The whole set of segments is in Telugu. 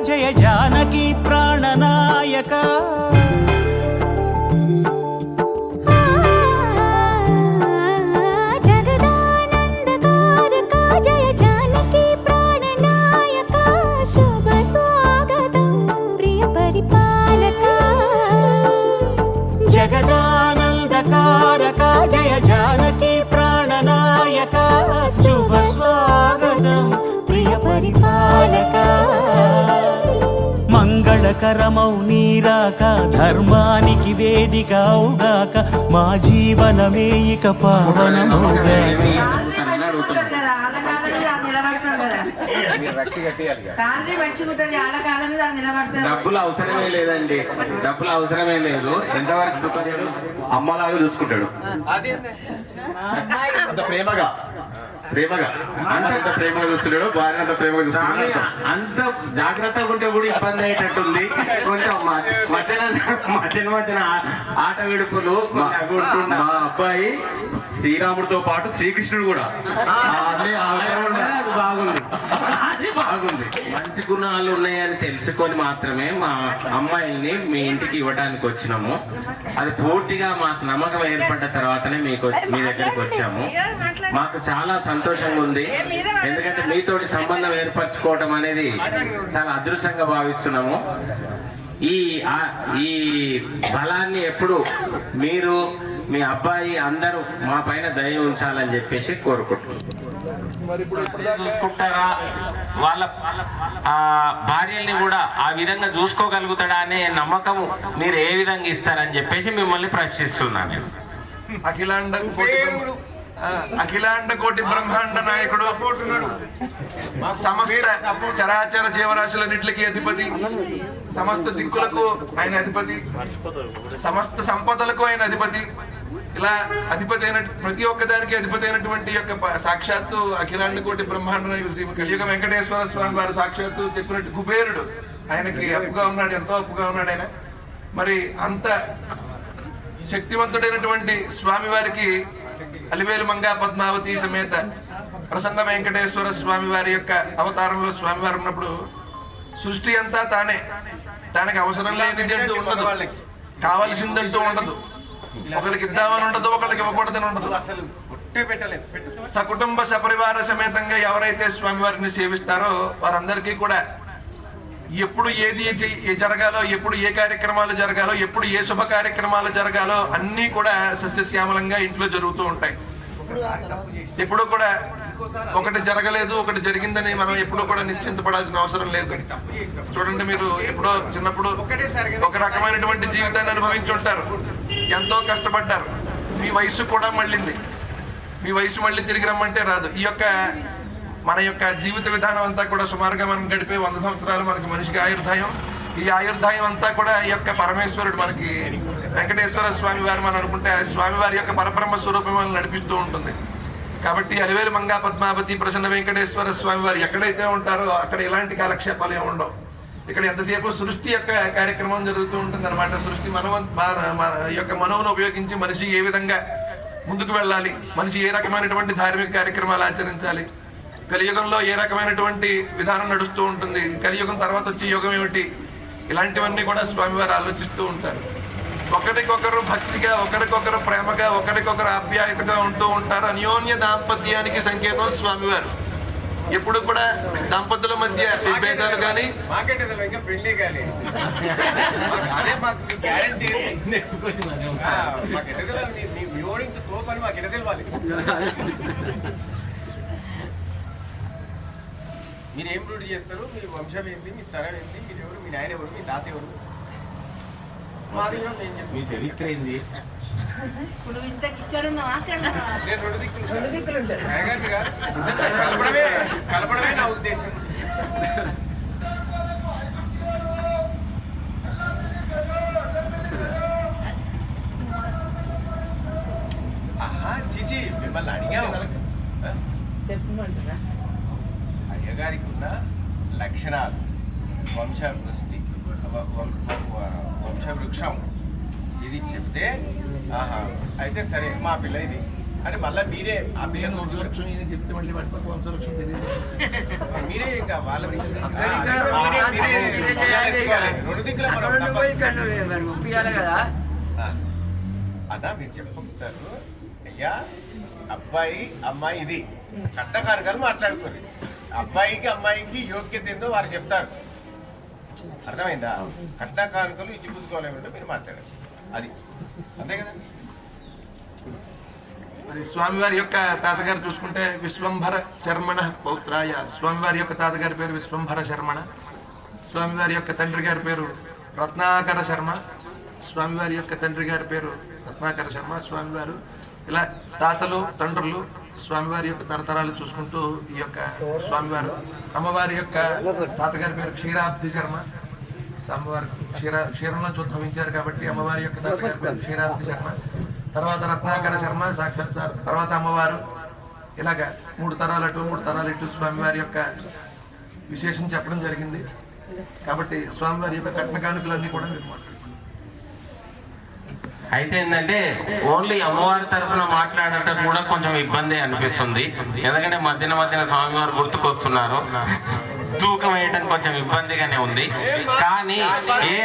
జయ జానకి ప్రాణనాయక జగదానందకారక జయ జానకి ప్రాణనాయక శుభ స్వాగతం ప్రియ పరిపాలక జగదానందకారక జయ జానకి ప్రాణనాయక శుభ స్వాగతం ప్రియ పరిపాలక మంగళకరమౌ నీరాక ధర్మానికి వేదిక అవుగాక మా జీవనమే ఇక పావనమౌగాక డబ్బులు అవసరమే లేదండి, డబ్బులు అవసరమే లేదు. ఎంతవరకు సుఖం అమ్మలాగా చూసుకుంటాడు, అంత ప్రేమగా ప్రేమగా అంత ప్రేమగా చూస్తున్నాడు, భార్య అంత ప్రేమగా చూస్తున్నాడు. అంత జాగ్రత్తగా ఉంటే కూడా ఇబ్బంది అయ్యేటట్టుంది. కొంచెం మధ్యన ఆట విడుపులు. మా అబ్బాయి శ్రీరాముడితో పాటు శ్రీకృష్ణుడు కూడా బాగుంది, అది బాగుంది. మంచి గుణాలు ఉన్నాయని తెలుసుకొని మాత్రమే మా అమ్మాయిల్ని మీ ఇంటికి ఇవ్వడానికి వచ్చినాము. అది పూర్తిగా మాకు నమ్మకం ఏర్పడ్డ తర్వాతనే మీ దగ్గరికి వచ్చాము. మాకు చాలా సంతోషంగా ఉంది, ఎందుకంటే మీతోటి సంబంధం ఏర్పరచుకోవటం అనేది చాలా అదృష్టంగా భావిస్తున్నాము. ఈ బలాన్ని ఎప్పుడు మీరు మీ అబ్బాయి అందరూ మా పైన దయ ఉంచాలని చెప్పేసి కోరుకుంటున్నాం. చూసుకుంటారా, వాళ్ళ భార్యల్ని కూడా ఆ విధంగా చూసుకోగలుగుతాడా అనే నమ్మకం మీరు ఏ విధంగా ఇస్తారని చెప్పేసి మిమ్మల్ని ప్రశ్నిస్తున్నాను నేను. అఖిలాండ కోటి బ్రహ్మాండ నాయకుడు, సమస్త చరాచర జీవరాశులన్నిటికీ అధిపతి, సమస్త దిక్కులకు ఆయన అధిపతి, సమస్త సంపదలకు ఆయన అధిపతి. ఇలా అధిపతి అయిన ప్రతి ఒక్కదానికి అధిపతి అయినటువంటి యొక్క సాక్షాత్తు అఖిలాండ కోటి బ్రహ్మాండ నాయకుడు శ్రీ కలియుగ వెంకటేశ్వర స్వామి వారు సాక్షాత్తు చెప్పినట్టు కుబేరుడు. ఆయనకి అప్పుగా ఉన్నాడు, ఎంతో అప్పుగా ఉన్నాడు ఆయన. మరి అంత శక్తివంతుడైనటువంటి స్వామి వారికి అలివేలు మంగా పద్మావతి సమేత ప్రసన్న వెంకటేశ్వర స్వామి వారి యొక్క అవతారంలో స్వామివారు ఉన్నప్పుడు సృష్టి అంతా తానే, తనకి అవసరం లేనిది అంటూ ఉండదు, కావలసిందంటూ ఉండదు, ఒకరికి ఇద్దామని ఉండదు, ఒకరికి ఇవ్వకూడదని ఉండదు. సకుటుంబ సపరివార సమేతంగా ఎవరైతే స్వామివారిని సేవిస్తారో వారందరికీ కూడా ఎప్పుడు ఏది జరగాలో, ఎప్పుడు ఏ కార్యక్రమాలు జరగాలో, ఎప్పుడు ఏ శుభ కార్యక్రమాలు జరగాలో అన్నీ కూడా సస్యశ్యామలంగా ఇంట్లో జరుగుతూ ఉంటాయి. ఎప్పుడు కూడా ఒకటి జరగలేదు ఒకటి జరిగిందని మనం ఎప్పుడు కూడా నిశ్చింతపడాల్సిన అవసరం లేదు. చూడండి, మీరు ఎప్పుడో చిన్నప్పుడు ఒక రకమైనటువంటి జీవితాన్ని అనుభవించి ఉంటారు, ఎంతో కష్టపడ్డారు, మీ వయసు కూడా మళ్ళింది, మీ వయసు మళ్ళీ తిరిగి రమ్మంటే రాదు. ఈ యొక్క మన యొక్క జీవిత విధానం అంతా కూడా సుమారుగా మనం గడిపే 100 సంవత్సరాలు మనకి మనిషికి ఆయుర్దాయం. ఈ ఆయుర్దాయం అంతా కూడా ఈ యొక్క పరమేశ్వరుడు మనకి వెంకటేశ్వర స్వామి వారు మనం అనుకుంటే ఆ స్వామివారి యొక్క పరబ్రహ్మ స్వరూపం మనల్ని నడిపిస్తూ ఉంటుంది. కాబట్టి అలివేలు మంగా పద్మావతి ప్రసన్న వెంకటేశ్వర స్వామి వారు ఎక్కడైతే ఉంటారో అక్కడ ఎలాంటి కాలక్షేపాలు ఏమి ఉండవు. ఇక్కడ ఎంతసేపు సృష్టి యొక్క కార్యక్రమం జరుగుతూ ఉంటుంది అనమాట. సృష్టి యొక్క మనవును ఉపయోగించి మనిషి ఏ విధంగా ముందుకు వెళ్ళాలి, మనిషి ఏ రకమైనటువంటి ధార్మిక కార్యక్రమాలు ఆచరించాలి, కలియుగంలో ఏ రకమైనటువంటి విధానం నడుస్తూ ఉంటుంది, కలియుగం తర్వాత వచ్చే యుగం ఏమిటి, ఇలాంటివన్నీ కూడా స్వామివారు ఆలోచిస్తూ ఉంటారు. ఒకరికొకరు భక్తిగా, ఒకరికొకరు ప్రేమగా, ఒకరికొకరు ఆప్యాయతగా ఉంటూ ఉంటారు. అన్యోన్య దాంపత్యానికి సంకేతం స్వామివారు. ఎప్పుడు కూడా దంపతుల మధ్య భేదాలు కానీ మీరు ఏం రూఢి చేస్తారు, మీ వంశం ఏంటి, మీ తరం ఏంటి, మీరు ఎవరు, మీ నాయన ఎవరు, మీ తాత ఎవరు, మీ చరిత్ర ఏంది? ఇప్పుడు ఇంతకి ఇక్కడ ఉన్నావా అక్కడ? నేను రెండు దిక్కులు ఏకాగ్రతగా కలపడమే నా ఉద్దేశం. ఆహా చిచి మిమ్మల్ని అడిగాము. చెప్పమంటారా? అయ్యగారికి ఉన్న లక్షణాలు, వంశవృష్టి, వంశవృక్షం ఇది చెప్తే ఆహా అయితే సరే మా పిల్ల ఇది అని మళ్ళీ మీరే ఆ పిల్లని వంశవృక్షం ఇది చెప్తే మళ్ళీ వంశవృక్షం తెలియదు. మీరే ఇంకా వాళ్ళది రెండు దిక్కుల ఒప్పియాలి కదా. అదా మీరు చెప్తారు అయ్యా అబ్బాయి అమ్మాయి ఇది కట్టకారకాలు మాట్లాడుకోరు. అబ్బాయికి అమ్మాయికి యోగ్యత ఏందో వారు చెప్తారు. అర్థమైందా? కట్న కానుకలు ఇచ్చి పుచ్చుకోవాలంటే మీరు మాట్లాడారు అది అంతే కదా. మరి స్వామివారి యొక్క తాతగారు చూసుకుంటే విశ్వంభర శర్మణ పౌత్రాయ. స్వామివారి యొక్క తాతగారి పేరు విశ్వంభర శర్మణ. స్వామివారి యొక్క తండ్రి గారి పేరు రత్నాకర శర్మ. స్వామివారి యొక్క తండ్రి గారి పేరు రత్నాకర శర్మ. స్వామివారు ఇలా తాతలు తండ్రులు స్వామివారి యొక్క తరతరాలు చూసుకుంటూ ఈ యొక్క స్వామివారు అమ్మవారి యొక్క తాతగారి పేరు క్షీరాబ్ది శర్మ. అమ్మవారు క్షీరంలో ఉద్భవించారు కాబట్టి అమ్మవారి యొక్క తాతగారి పేరు క్షీరాబ్ది శర్మ. తర్వాత రత్నాకర శర్మ సాక్షాత్. తర్వాత అమ్మవారు. ఇలాగా 3 తరాలు అటు 3 తరాలు ఇటు స్వామివారి యొక్క విశేషం చెప్పడం జరిగింది. కాబట్టి స్వామివారి యొక్క కట్న కానుకలన్నీ కూడా మీరు మాట్లాడుతున్నారు. అయితే ఏంటంటే ఓన్లీ అమ్మవారి తరఫున మాట్లాడటం కూడా కొంచెం ఇబ్బంది అనిపిస్తుంది. ఎందుకంటే మధ్యన స్వామివారు గుర్తుకొస్తున్నారు. తూకం వేయటం కొంచెం ఇబ్బందిగానే ఉంది. కానీ ఏ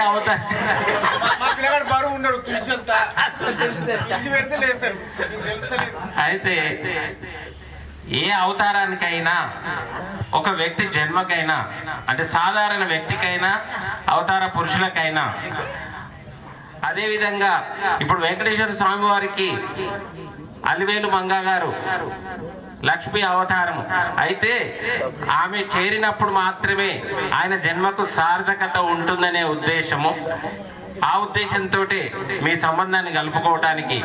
బరువు ఉండడు పెడితే లేస్తాడు. అయితే ఏ అవతారానికైనా ఒక వ్యక్తి జన్మకైనా అంటే సాధారణ వ్యక్తికైనా అవతార పురుషులకైనా అదేవిధంగా ఇప్పుడు వెంకటేశ్వర స్వామి వారికి అలివేలు మంగ గారు లక్ష్మీ అవతారం అయితే ఆమె చేరినప్పుడు మాత్రమే ఆయన జన్మకు సార్థకత ఉంటుందనే ఉద్దేశము. ఆ ఉద్దేశంతో మీ సంబంధాన్ని కలుపుకోవటానికి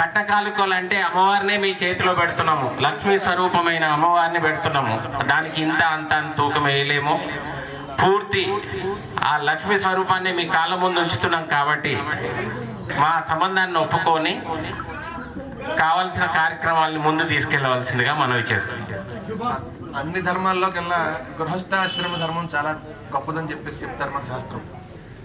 కట్టకాలుకోలు అంటే అమ్మవారినే మీ చేతిలో పెడుతున్నాము. లక్ష్మీ స్వరూపమైన అమ్మవారిని పెడుతున్నాము. దానికి ఇంత అంత తూకం వేయలేము. పూర్తి ఆ లక్ష్మీ స్వరూపాన్ని మీ కాళ్ళ ముందు ఉంచుతున్నాం కాబట్టి మా సంబంధాన్ని ఒప్పుకొని కావలసిన కార్యక్రమాలను ముందు తీసుకెళ్లవలసిందిగా మనవి చేస్తున్నాం. అన్ని ధర్మాల్లోకెల్లా గృహస్థాశ్రమ ధర్మం చాలా గొప్పదని చెప్పేసి చెప్తారు మన శాస్త్రం.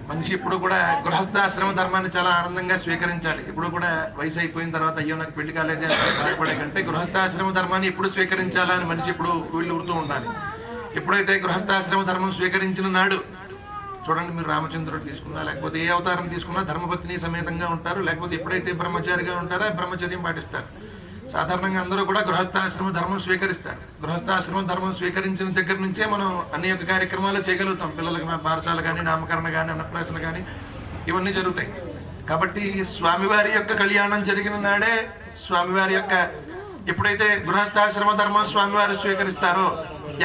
మనిషి ఇప్పుడు కూడా గృహస్థాశ్రమ ధర్మాన్ని చాలా ఆనందంగా స్వీకరించాలి. ఇప్పుడు కూడా వయసు అయిపోయిన తర్వాత అయ్యో నాకు పెళ్లి కాలేదే అని బాధపడే కంటే గృహస్థాశ్రమ ధర్మాన్ని ఎప్పుడు స్వీకరించాలా అని మనిషి ఇప్పుడు వీళ్ళు ఊరుతూ ఉండాలి. ఎప్పుడైతే గృహస్థాశ్రమ ధర్మం స్వీకరించిన నాడు చూడండి, మీరు రామచంద్రుడు తీసుకున్నా లేకపోతే ఏ అవతారం తీసుకున్నా ధర్మపత్ని సమేతంగా ఉంటారు. లేకపోతే ఎప్పుడైతే బ్రహ్మచారిగా ఉంటారో బ్రహ్మచర్యం పాటిస్తారు. సాధారణంగా అందరూ కూడా గృహస్థాశ్రమ ధర్మం స్వీకరిస్తారు. గృహస్థాశ్రమ ధర్మం స్వీకరించిన దగ్గర నుంచే మనం అన్ని యొక్క కార్యక్రమాలు చేయగలుగుతాం. పిల్లలకి పాఠశాల కానీ, నామకరణ కానీ, అన్నప్రాసన కానీ ఇవన్నీ జరుగుతాయి. కాబట్టి స్వామివారి యొక్క కళ్యాణం జరిగిన నాడే స్వామివారి యొక్క ఎప్పుడైతే గృహస్థాశ్రమ ధర్మం స్వామివారు స్వీకరిస్తారో,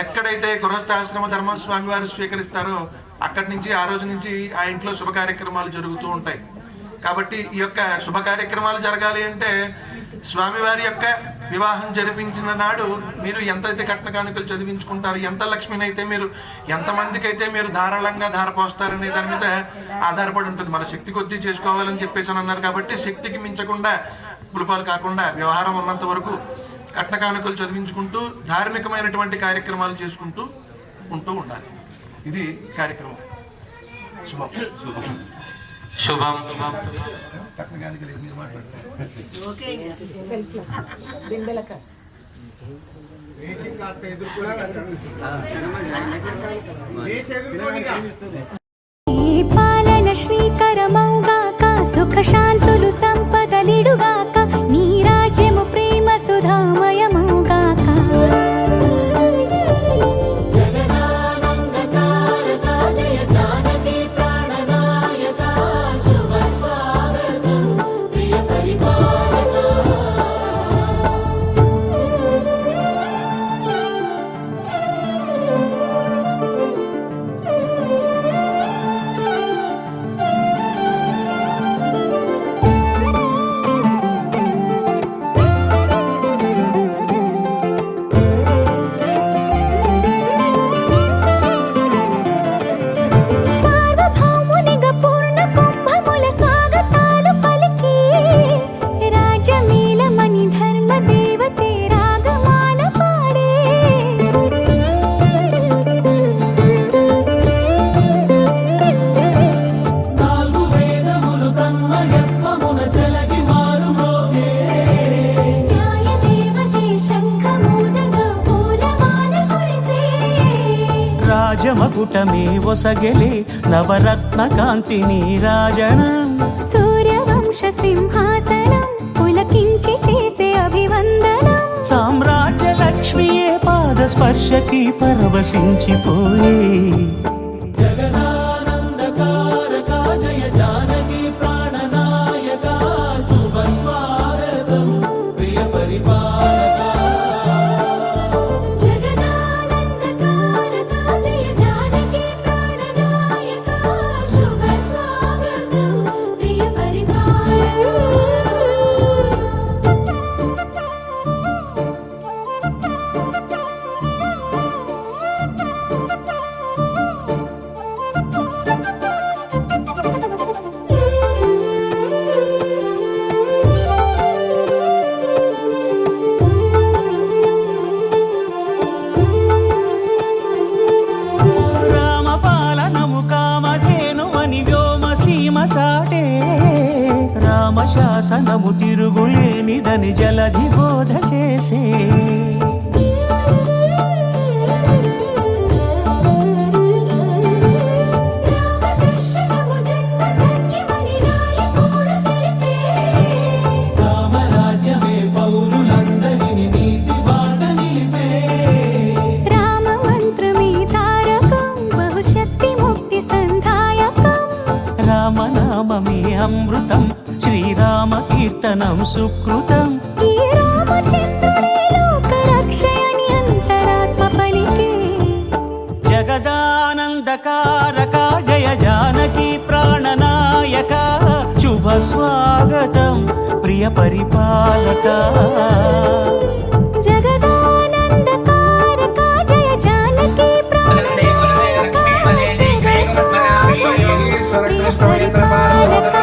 ఎక్కడైతే గృహస్థాశ్రమ ధర్మం స్వామివారు స్వీకరిస్తారో అక్కడి నుంచి ఆ రోజు నుంచి ఆ ఇంట్లో శుభ కార్యక్రమాలు జరుగుతూ ఉంటాయి. కాబట్టి ఈ యొక్క శుభ కార్యక్రమాలు జరగాలి అంటే స్వామివారి యొక్క వివాహం జరిపించిన నాడు మీరు ఎంతైతే కట్న కానుకలు చదివించుకుంటారు, ఎంత లక్ష్మినైతే మీరు ఎంతమందికి అయితే మీరు ధారాళంగా ధారపోస్తారనే దాని మీద ఆధారపడి ఉంటుంది. మన శక్తి కొద్దీ చేసుకోవాలని చెప్పేసి అని అన్నారు. కాబట్టి శక్తికి మించకుండా పులిపాలు కాకుండా వ్యవహారం ఉన్నంత వరకు కట్న కానుకలు చదివించుకుంటూ ధార్మికమైనటువంటి కార్యక్రమాలు చేసుకుంటూ ఉంటూ ఉండాలి. ఇది కార్యక్రమం. శుభం శుభం. కట్న కానుకలు మీరు మాట్లాడతారు. ఈ పాలన శ్రీకరమౌగాక, సుఖ శాంతులు సంపదలిడుగాక, నీ రాజ్యము ప్రేమ సుధామయమౌగాక. రాజమకుటమే ఒసగెలే నవరత్న కాంతి నీరాజనం సూర్యవంశ సింహాసనం పులకించి చేసే అభివందనం సామ్రాజ్య లక్ష్మియే పాద స్పర్శకి పరవశించిపోయే జగదానందకారక జయ జానకి ప్రాణనాయక శుభ స్వాగతం ప్రియ పరిపాలక జగదానందకారక జయ జానకి ప్రాణనాయక శుభ స్వాగతం ప్రియ రామపాలనము కామధేనువని వ్యోమసీమ చాటే రామశాసనము తిరుగులేనిదని జలధి బోధ చేసే రామదర్శనము జన్మధన్యమని రాయకూడ తెలిపే రామరాజ్యమే పౌరులందరిని నీతి బాట నిలిపే రామ మంత్రమే తారకం బహుశక్తి ముక్తి సంధాయకం రామనామమే అమృతం శ్రీరామ కీర్తనం సుకృతం ఈ రామచంద్రుడే లోక రక్షయని అంతరాత్మ పలికే జగదానందకారక జయ జానకి ప్రాణనాయక శుభ స్వాగతం ప్రియ పరిపాలక జగదానందకారక జయ జానకి ప్రాణనాయక శుభ స్వాగతం ప్రియ పరిపాలక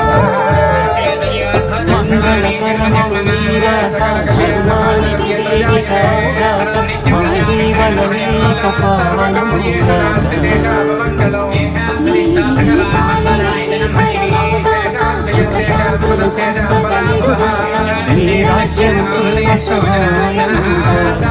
మంగళకరమౌ నీరాక ధర్మానికి వేదికగాక మా జీవనమేక పావనముగాక నీ రాజ్యం ప్రేమ సహాయముగాక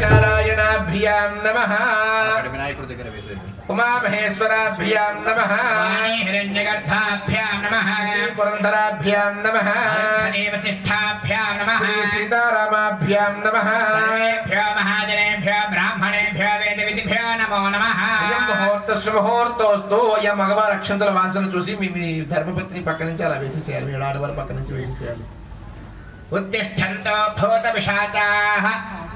నారాయణాభ్యాం నమః ఉమామహేశ్వరాభ్యాం నమః హిరణ్యగర్భాభ్యాం నమః పురంధరాభ్యాం నమః వశిష్ఠాభ్యాం నమః శ్రీ సీతారామాభ్యాం నమః భ్యో మహాజనేభ్యో బ్రాహ్మణేభ్యో వేదవిధిభ్యో నమో నమః అయం ముహూర్తోస్తు అయ్యా మగవారి అక్షంతల వాసన చూసి మీ ధర్మపత్ని పక్క నుంచి అలా వేసేసేయాలి మీ ఆడవారి పక్క నుంచి వేసేసేయాలి ఉత్తిష్టంతో భూతపిశాచాః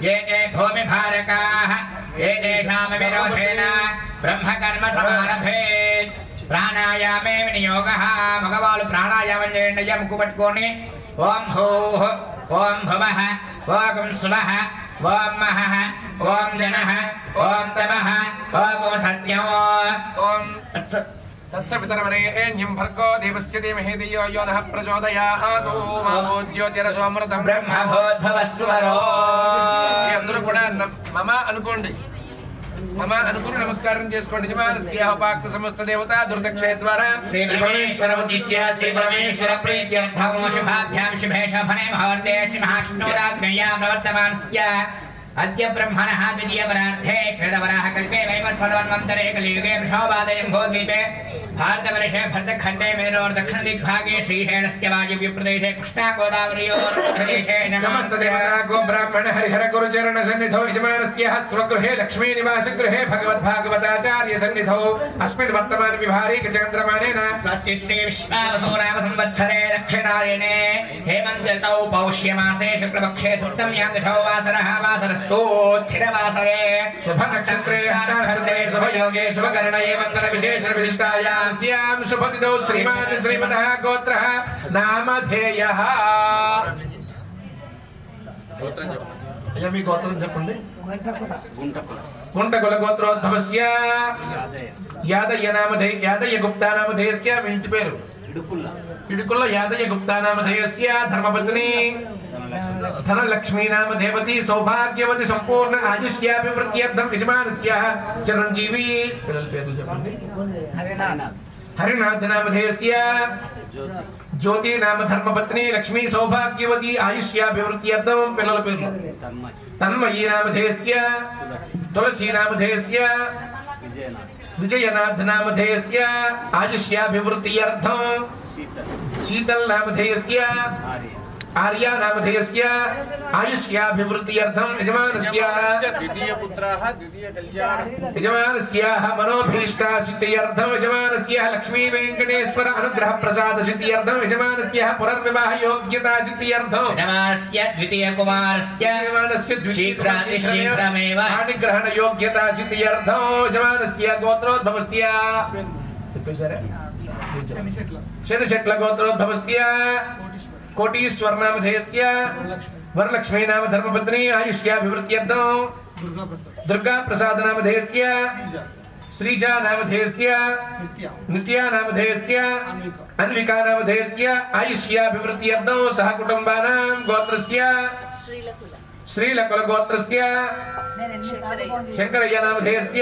ఏ ఏ భూమిభారకాః ఏతేషాం విరోధేన బ్రహ్మకర్మ సమారభే ప్రాణాయామే వినియోగః మగవాళ్ళు ప్రాణాయామం చేయండి అయ్యా ముక్కు పట్టుకొని ఓం భూః ఓం భువః ఓం స్వః ఓం మహః ఓం జనః ఓం తపః ఓం సత్యం ఓం తత్సవితరవరేణ్యం భర్గో దేవస్య ధీమహి ధియో యో నః ప్రచోదయాత్ మామో జ్యోతిరసోమృతం బ్రహ్మభూద్భవస్వరో అందరూ కూడా మమ అనుకోండి మమ అనుకుని నమస్కారం చేసుకోండి యజమానస్యాహోపాక్త సమస్త దేవత దుర్దక్షయ ద్వారా శ్రీ పరమేశ్వర ఉద్దిశ్య శ్రీ పరమేశ్వర ప్రీత్యర్థం శుభాభ్యాం శుభే శోభనే మహోర్దే శ్రీ మహావిష్ణురాజ్ఞయా ప్రవర్తమానస్య అద్య బ్రహ్మణః ద్వితీయపరార్థే శ్వేతవరాహ కల్పే వైవస్వతమన్వంతరే కలియుగే వృషభాదయం భోద్వీపే भारतवर्षे भरतखण्डे मेरोर् दक्षिणदिग्भागे श्रीशैलस्य वायव्यप्रदेशे कृष्णा गोदावर्योर्मध्यदेशे समस्त देवता गो ब्राह्मण हरिहर गुरुचरण सन्निधौ यजमानस्य स्वगृहे लक्ष्मी निवास गृहे भगवद्भागवताचार्य सन्निधौ अस्मिन् वर्तमान विभारे चन्द्रमानेन स्वस्ति श्री विश्वावसुनाम संवत्सरे दक्षिणायने हेमन्त ऋतौ पौष्यमासे शुक्लपक्षे सुक्तम्यां तिथौ वासरः वासरस्तु स्थिरवासरे शुभनक्षत्रे अष्टानक्षत्रे शुभयोगे शुभकर्णये मङ्गलविशेषविशिष्टायां स्यां शुभतिथौ श्रीमान् श्रीमतः गोत्रः नामधेयः అయ్యా మీ గోత్రం చెప్పండి గుంటకుల గోత్రోద్భవస్య యాదయ్య నామధేయ యాదయ్య గుప్తా నామధేయస్య మీ ఇంటి పేరు ఇడుకుల్ల యాదయ్య గుప్తా నామధేయస్య ధర్మపత్ని धनलक्ष्मी नाम देवती सौभाग्यवती संपूर्ण आयुष्याभिवृद्ध्यर्थम यजमानस्याः चिरंजीवी हरिनाथ नाम धेयस्य ज्योति नाम धर्मपत्नी लक्ष्मी सौभाग्यवती आयुष्याभिवृद्ध्यर्थम पिల్లల పేర్లు तन्मयी नाम धेयस्य तुलसी नाम धेयस्य विजयनाथ नाम धेयस्य आयुष्याभिवृद्ध्यर्थम शीतल नाम धेयस्य आर्या नाम धेयस्य आयुष्याभिवृद्ध्यर्थम यजमानस्याः द्वितीयपुत्राः द्वितीय कल्याण यजमानस्याः मनोभीष्टासिद्ध्यर्थम यजमानस्याः लक्ष्मी वेंकटेश्वर अनुग्रह प्रसाद सिद्ध्यर्थम यजमानस्याः पुनर्विवाह योग्यता सिद्ध्यर्थम यजमानस्य द्वितीय कुमारस्य शीघ्रमेव अनुग्रहण योग्यता सिद्ध्यर्थम यजमानस्य गोत्रोद्भवस्य शनिशट्ल गोत्रोद्भवस्य कोटीश्वर नाम धेयस्य वरलक्ष्मी नाम धर्मपत्नी आयुष्याभिवृद्ध्यर्थम दुर्गा प्रसाद नाम धेयस्य श्रीजा नाम धेयस्य नित्या नाम धेयस्य अन्विका नाम धेयस्य आयुष्याभिवृद्ध्यर्थम सह कुटुंबानां गोत्रस्य श्रीलकुल गोत्रस्य शंकरय्य नाम धेयस्य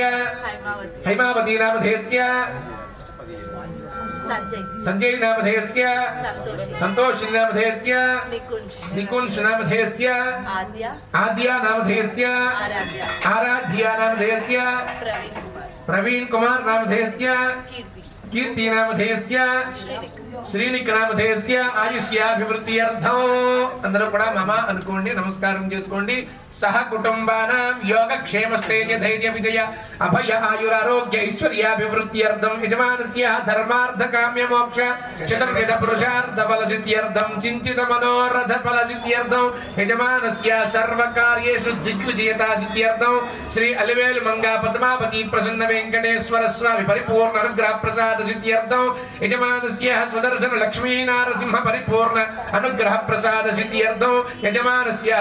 हैमावती नाम धेयस्य संजय नाम धेयस्य संतोष नाम धेयस्य निकुंज नाम धेयस्य आद्या नाम धेयस्य आराध्या नाम धेयस्य प्रवीण कुमार नाम धेयस्य कीर्ति नाम धेयस्य శ్రీనిక్ నామధేయస్య ఆయుష్యాభివృద్ధ్యర్థం అందరూ కూడా మమ అనుకోండి నమస్కారం చేసుకోండి సహ కుటుంబానాం యోగక్షేమస్థైర్య ధైర్య విజయ అభయ ఆయురారోగ్య ఐశ్వర్యాభివృద్ధ్యర్థం యజమానస్య ధర్మార్థ కామ్య మోక్ష చతుర్విధ పురుషార్థ ఫల సిద్ధ్యర్థం చింతిత మనోరథ ఫల సిద్ధ్యర్థం యజమానస్య సర్వకార్యేషు దిగ్విజయతా సిద్ధ్యర్థం శ్రీ అలివేలు మంగా పద్మావతి ప్రసన్న వెంకటేశ్వర స్వామి పరిపూర్ణ అనుగ్రహ ప్రసాద సిద్ధ్యర్థం యజమానస్య सुदर्शन लक्ष्मी नारसिंह परिपूर्ण अनुग्रह प्रसाद सिद्ध्यर्थम यजमानस्य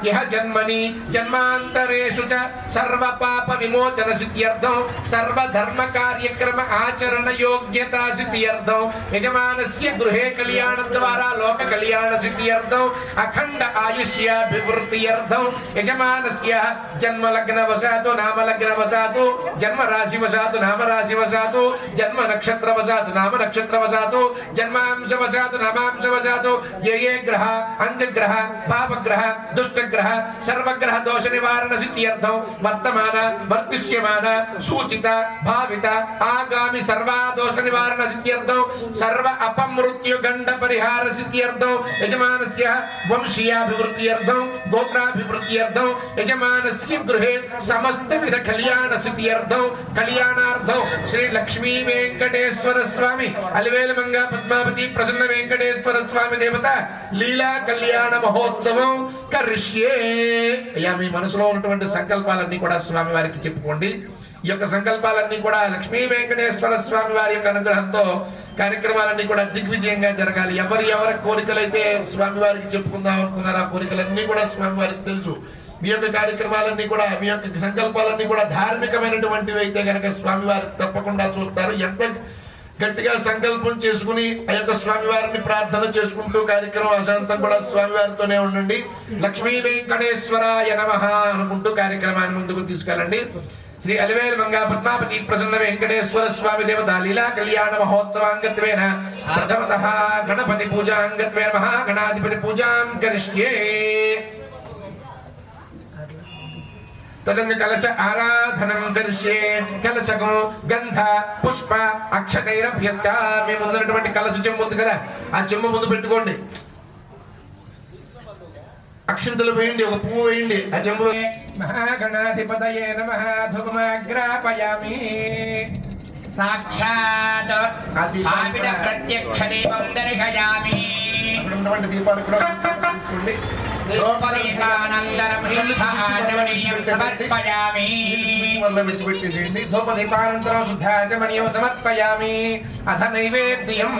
यह जन्मनि जन्मांतरेषु च सर्व पाप विमोचन सिद्ध्यर्थम सर्व धर्म कार्यक्रम आचरण योग्यता सिद्ध्यर्थम यजमानस्य गृहे कल्याण द्वारा लोक कल्याण सिद्ध्यर्थम अखंड आयुष्याभिवृद्ध्यर्थम यजमानस्य जन्म लग्न वसातु नाम लग्न वसातु जन्म राशि वसातु नाम राशि वसातु जन्म नक्षत्र वसातु नाम नक्षत्र वसातु जन्मांश वसातु नामांश वसातु ये ग्रह अंगग्रह पापग्रह दुष्टग्रह सर्वग्रह दोष निवारण सिद्ध्यर्थम वर्तमान वर्तिष्यमान सूचित भावित आगामी सर्व दोष निवारण सिद्ध्यर्थम सर्व अपमृत्यु गंड परिहार सिद्ध्यर्थम यजमानस्य वंशीयाभिवृद्ध्यर्थम गोत्राभिवृद्ध्यर्थम यजमानस्य गृहे समस्त विध कल्याण सिद्ध्यर्थम कल्याणार्थम श्री लक्ष्मी वेंकटेश्वर स्वामी अलिवेल मंगा పద్మావతి ప్రసన్న వెంకటేశ్వర స్వామి దేవత లీలా కళ్యాణ మహోత్సవం కరిష్యే. అయ్యా మీ మనసులో ఉన్నటువంటి సంకల్పాలన్నీ కూడా స్వామి వారికి చెప్పుకోండి. ఈ యొక్క సంకల్పాలన్నీ కూడా లక్ష్మీ వెంకటేశ్వర స్వామి వారి యొక్క అనుగ్రహంతో కార్యక్రమాలన్నీ కూడా దిగ్విజయంగా జరగాలి. ఎవరి కోరికలైతే స్వామి వారికి చెప్పుకుందాం అనుకున్నారో ఆ కోరికలన్నీ కూడా స్వామి వారికి తెలుసు. మీ యొక్క కార్యక్రమాలన్నీ కూడా మీ యొక్క సంకల్పాలన్నీ కూడా ధార్మికమైనటువంటివి అయితే కనుక స్వామి వారు తప్పకుండా చూస్తారు. ఎంత గట్టిగా సంకల్పం చేసుకుని ఆ యొక్క స్వామి వారిని ప్రార్థన చేసుకుంటూ కార్యక్రమం అశాంతం కూడా స్వామి వారితోనే ఉండండి. లక్ష్మీ వెంకటేశ్వరాయ నమః అనుకుంటూ కార్యక్రమాన్ని ముందుకు తీసుకెళ్ళండి. శ్రీ అలివేలు మంగా పద్మావతి ప్రసన్న వెంకటేశ్వర స్వామి దేవత లీలా కళ్యాణ మహోత్సవాంగత్వేన ప్రథమతః గణపతి పూజాంగత్వేన మహాగణాధిపతి పూజాం కరిష్యే. తదంగ కలశ ఆరాధనం కరిష్యే. కలశకం గంధ పుష్ప అక్షతైరభ్యస్కామి. ముందున్నటువంటి కలశ చెంబు ఉంది కదా, ఆ చెంబు ముందు పెట్టుకోండి. అక్షంతలు వేయండి, ఒక పువ్వు వేయండి ఆ చెంబు. మహాగణాధిపతయే నమః ధూమగ్రాపయామి. సాక్షాత్ స్థాపిత ప్రత్యక్ష దీపం దర్శయామి. అక్కడ ఉన్నటువంటి దీపాలు కూడా తీసుకోండి. ధూపదీపానంతరం శుద్ధ ఆచమనీయం సమర్పయామి. విడిచిపెట్టేసేయండి. ధూపదీపానంతరం శుద్ధ ఆచమనీయం సమర్పయామి. అథ నైవేద్యం.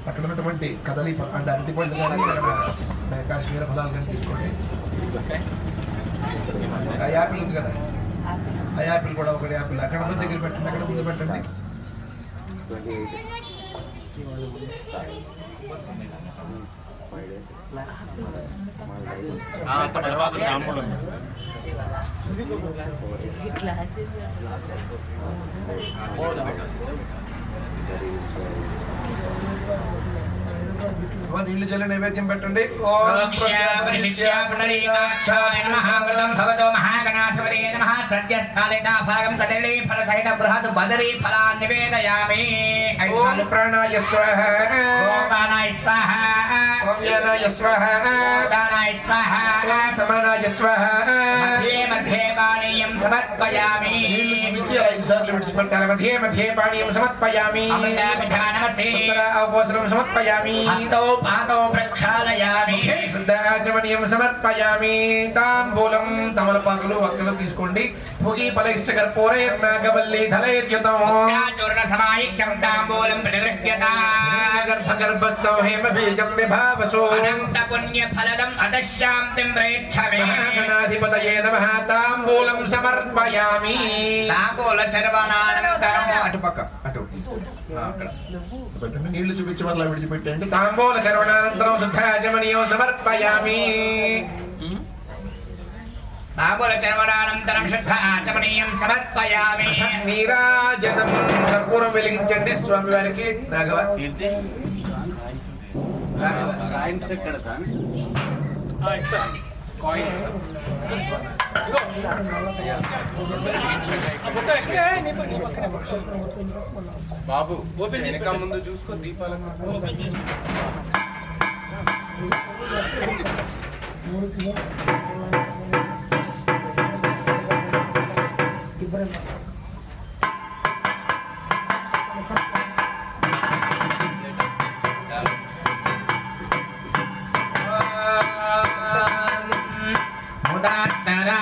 అక్కడ ఉన్నటువంటి కదలి అంటే అరటిపండు కానీ కాశ్మీర ఫలాలు కానీ తీసుకోండి. ఆ యాపిల్ ఉంది కదా, ఆ యాపిల్ కూడా ఒకటి యాపిల్ అక్కడ ముందు దగ్గర పెట్టండి, అక్కడ ముందు పెట్టండి. నీళ్లు జల్లి నైవేద్యం పెట్టండి. ప్రాణాయ స్వాహ, ఓంయానాయ స్వాహ, సమానాయ స్వాహ. సమర్పయామి. 5 సార్లు విడిచిపెట్టాలి. మధ్యే మధ్యే పానీయం సమర్పయామి. అవపోసనం సమర్పయామి. హస్తౌ పాదౌ ప్రక్షాళయామి. శుద్ధాచమనీయం సమర్పయామి. తాంబూలం తమలపాకులు వక్కలు తీసుకోండి. భుగి ఫలైష్ట కర్పూరే నాగవల్లి ధలైర్యుతం. చూర్ణ సమాయిక్యం తాంబూలం ప్రగృహ్యత. గర్భగర్భస్థో హేమ బీజం విభావసో. అనంత పుణ్య ఫలదం అదశాంతిం ప్రేక్షమే. గణాధిపతయే నమః. తాంబూలం సమర్పయామి. తాంబూల చర్వణానంతరం అటుపక్క అటు అక్కడ నీళ్లు చూపించి మళ్ళీ విడిచిపెట్టండి. తాంబూల చర్వణానంతరం శుద్ధాచమనీయం సమర్పయామి. తాంబూల చర్వణానంతరం శుద్ధ ఆచమనీయం సమర్పయామి. నీరాజనం కర్పూరం వెలిగించండి స్వామివారికి. రాఘవ బాబు వెనక ముందు చూసుకో దీపాలకు.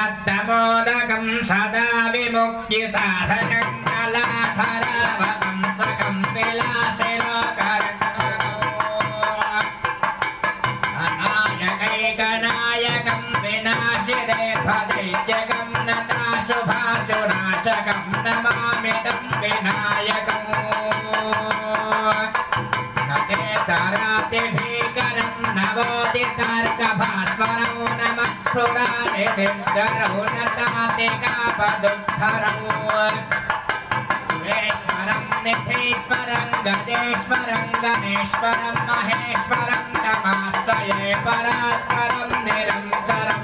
ముదాత్తరాత్తమోదకం సదా విముక్తి సాధకం కళాధరావకం సకం విలాసిలోకరక్షకం అనాయకైకనాయకం వినాశిరే భదైత్యకం నతాశుభాశునాశకం నమామితం వినాయకం. భీకరం నవోదితార్కభాస్వరౌ నమః సురానిధించరౌ నతాతికాపదుద్ధరౌ. సురేశ్వరం నిధీశ్వరం గజేశ్వరం గణేశ్వరం మహేశ్వరం నమాశ్రయే పరాత్పరం నిరంతరం.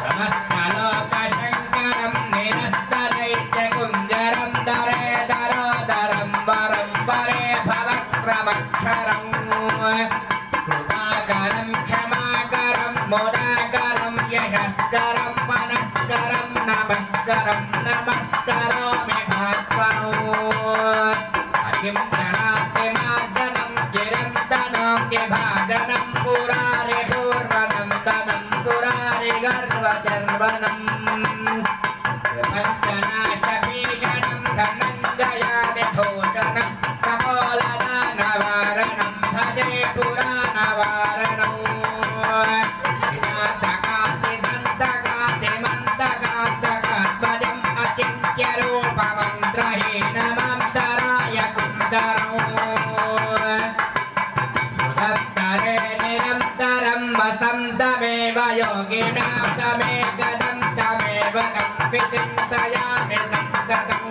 సమస్తలోకశంకరం నిరస్తరైత్యకుంజరం దరే దరోదరం వరం వరే భవక్రమక్షరం. కృపాకరం క్షమాకరం ముదాకరం యశస్కరం మనస్కరం నమస్కరం నమస్కరోమి భాస్వరో. హరిం ప్రణాతి మార్దనం చిరంతనం విభాజనం పురారి పూర్వనందనం సురారి గర్వజర్వనం. ప్రపంచనాశభీషణం ధనంజయాది భూషణం ప్రమోలదానవారణం భజే పురాణవారణం. వినాశకాతి దంతకాతి మంతకాంతకాత్మజం అచింత్య రూపమంత్రహీనమం సరాయ కుందరం. ఉదంతరే నిరంతరం వసంతమేవ యోగినాం తమేకదం తమేవ విచింతయామి సంతతం.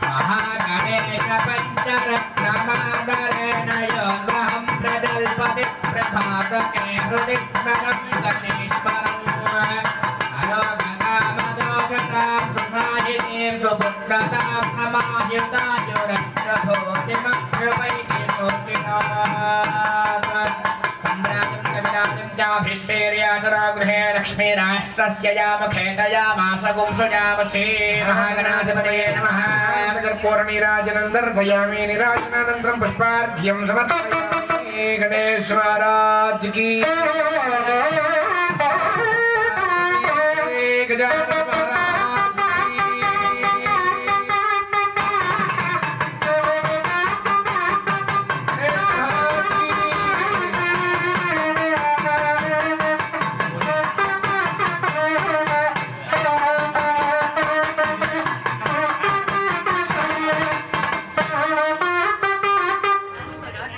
మహాగణేశ పంచరత్నమాదరేణ యోగహం ప్రజల్పతి ప్రభాతకే హృది స్మరం గణేశ్వరం. అలోకతామదోషతాం సుసాజినీం సుపుత్రతాం సమాయుతాయురక్షభూతిమక్షువైకి శోచినాత్. గృహే లక్ష్మీరాష్ట్రస్య యాముఖే దయామాస గుంసుజామసే. మహాగణాధిపతయే నమః. కర్పూరనీరాజనం దర్శయామి. నీరాజనానంతరం పుష్పార్ఘ్యం సమర్పయామి. గణేశ మహారాజ్ కీ గజానన మహారాజ్ కీ.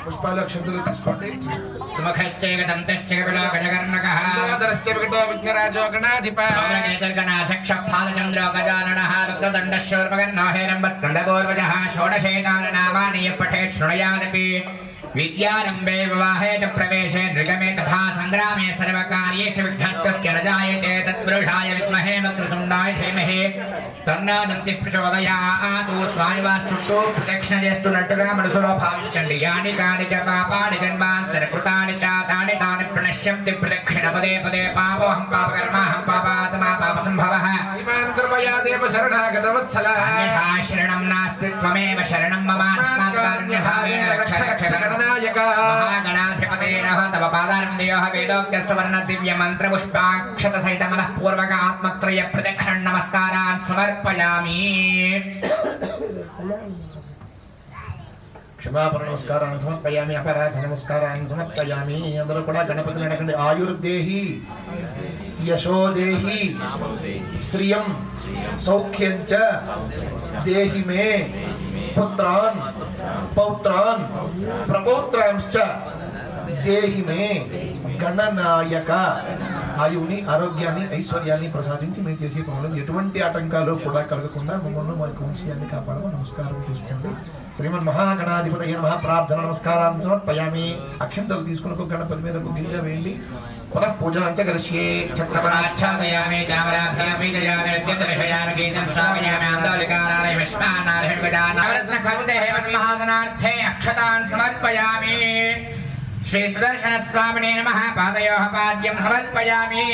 పుష్పాలక్షంతులు రాసుకోండి. సుముఖశ్చేగతం తశ్చేగలో గజకర్ణకః ఇంద్రాధరశ్చ వికటో విఘ్నరాజో గణాధిప గణాధిప గజాననః వక్రదండశూర్పకర్ణో హేరంబస్కందపూర్వజः షోడశేకాలనామాని పఠేత్ శృణుయాదపి విద్యారంభే వివాహే చ ప్రవేశే నృగమే తథా సంగ్రామే సర్వకార్యేషు విఘ్నస్తస్య న జాయతే తత్పురుషాయ విద్మహే వక్రతుండాయ ధీమహి తన్నో దంతిః ప్రచోదయాత్. స్వామివారి చుట్టూ ప్రదక్షిణ చేస్తున్నట్టుగా మనసులో భావించండి. యాని కాని చ పాపాని జన్మాంతరకృతాని చ తాని తాని ప్రణశ్యంతి ప్రదక్షిణ పదే పదే. పాపోహం పాపకర్మాహం పాపాత్మా పాపసంభవః. ఇమాన్ కృపయా దేవ శరణాగత వత్సల. అన్యథా శరణం నాస్తి త్వమేవ శరణం మమ. అస్మాత్కారుణ్యభావేన రక్ష రక్ష గణనాయక. మహాగణాధిపతే నమః. తవ పాదారవిందయోః వేదోక్త సువర్ణ దివ్య మంత్ర పుష్పాక్షత సహిత మనః పూర్వక ఆత్మత్రయ ప్రదక్షిణ నమస్కారాన్ సమర్పయామి. క్షమాపణ నమస్కారాన్ని సమర్పయామి. అపరాధ నమస్కారాన్ని సమర్పయామి. అందరూ కూడా గణపతిని అడగండి. ఆయుర్దేహి యశోదేహి శ్రియం సౌఖ్యం చ దేహి మే పుత్రాన్ పౌత్రాన్ ప్రపౌత్రాంశ్చ దేహి మే గణనాయక. ఆయువుని ఆరోగ్యాన్ని ఐశ్వర్యాన్ని ప్రసాదించి మేము చేసే పనులు ఎటువంటి ఆటంకాలు కూడా కలగకుండా మమ్మల్ని మా వంశీయాన్ని కాపాడమని నమస్కారం చేసుకోండి. శ్రీమన్ మహాగణాధిపతయ నమః. ప్రార్థన నమస్కారాన్ని సమర్పయామి. అక్షంతలు తీసుకుని గణపతి మీద ఒక గింజ వేయండి. పునః పూజాంచ కరిష్యే. చక్రపరాచ్ఛాదయామి చామరాభ్యామి జయామి అత్యంతవిషయామి గీతం శ్రావయామి ఆందోళికారాయ విశ్వానార్హణ గజాన నవరత్న కవితే హేమన్మహాదనార్థే అక్షతాన్ సమర్పయామి. శ్రీ సుదర్శన స్వామినే నమః. పాదయోః పాద్యం సమర్పయామి.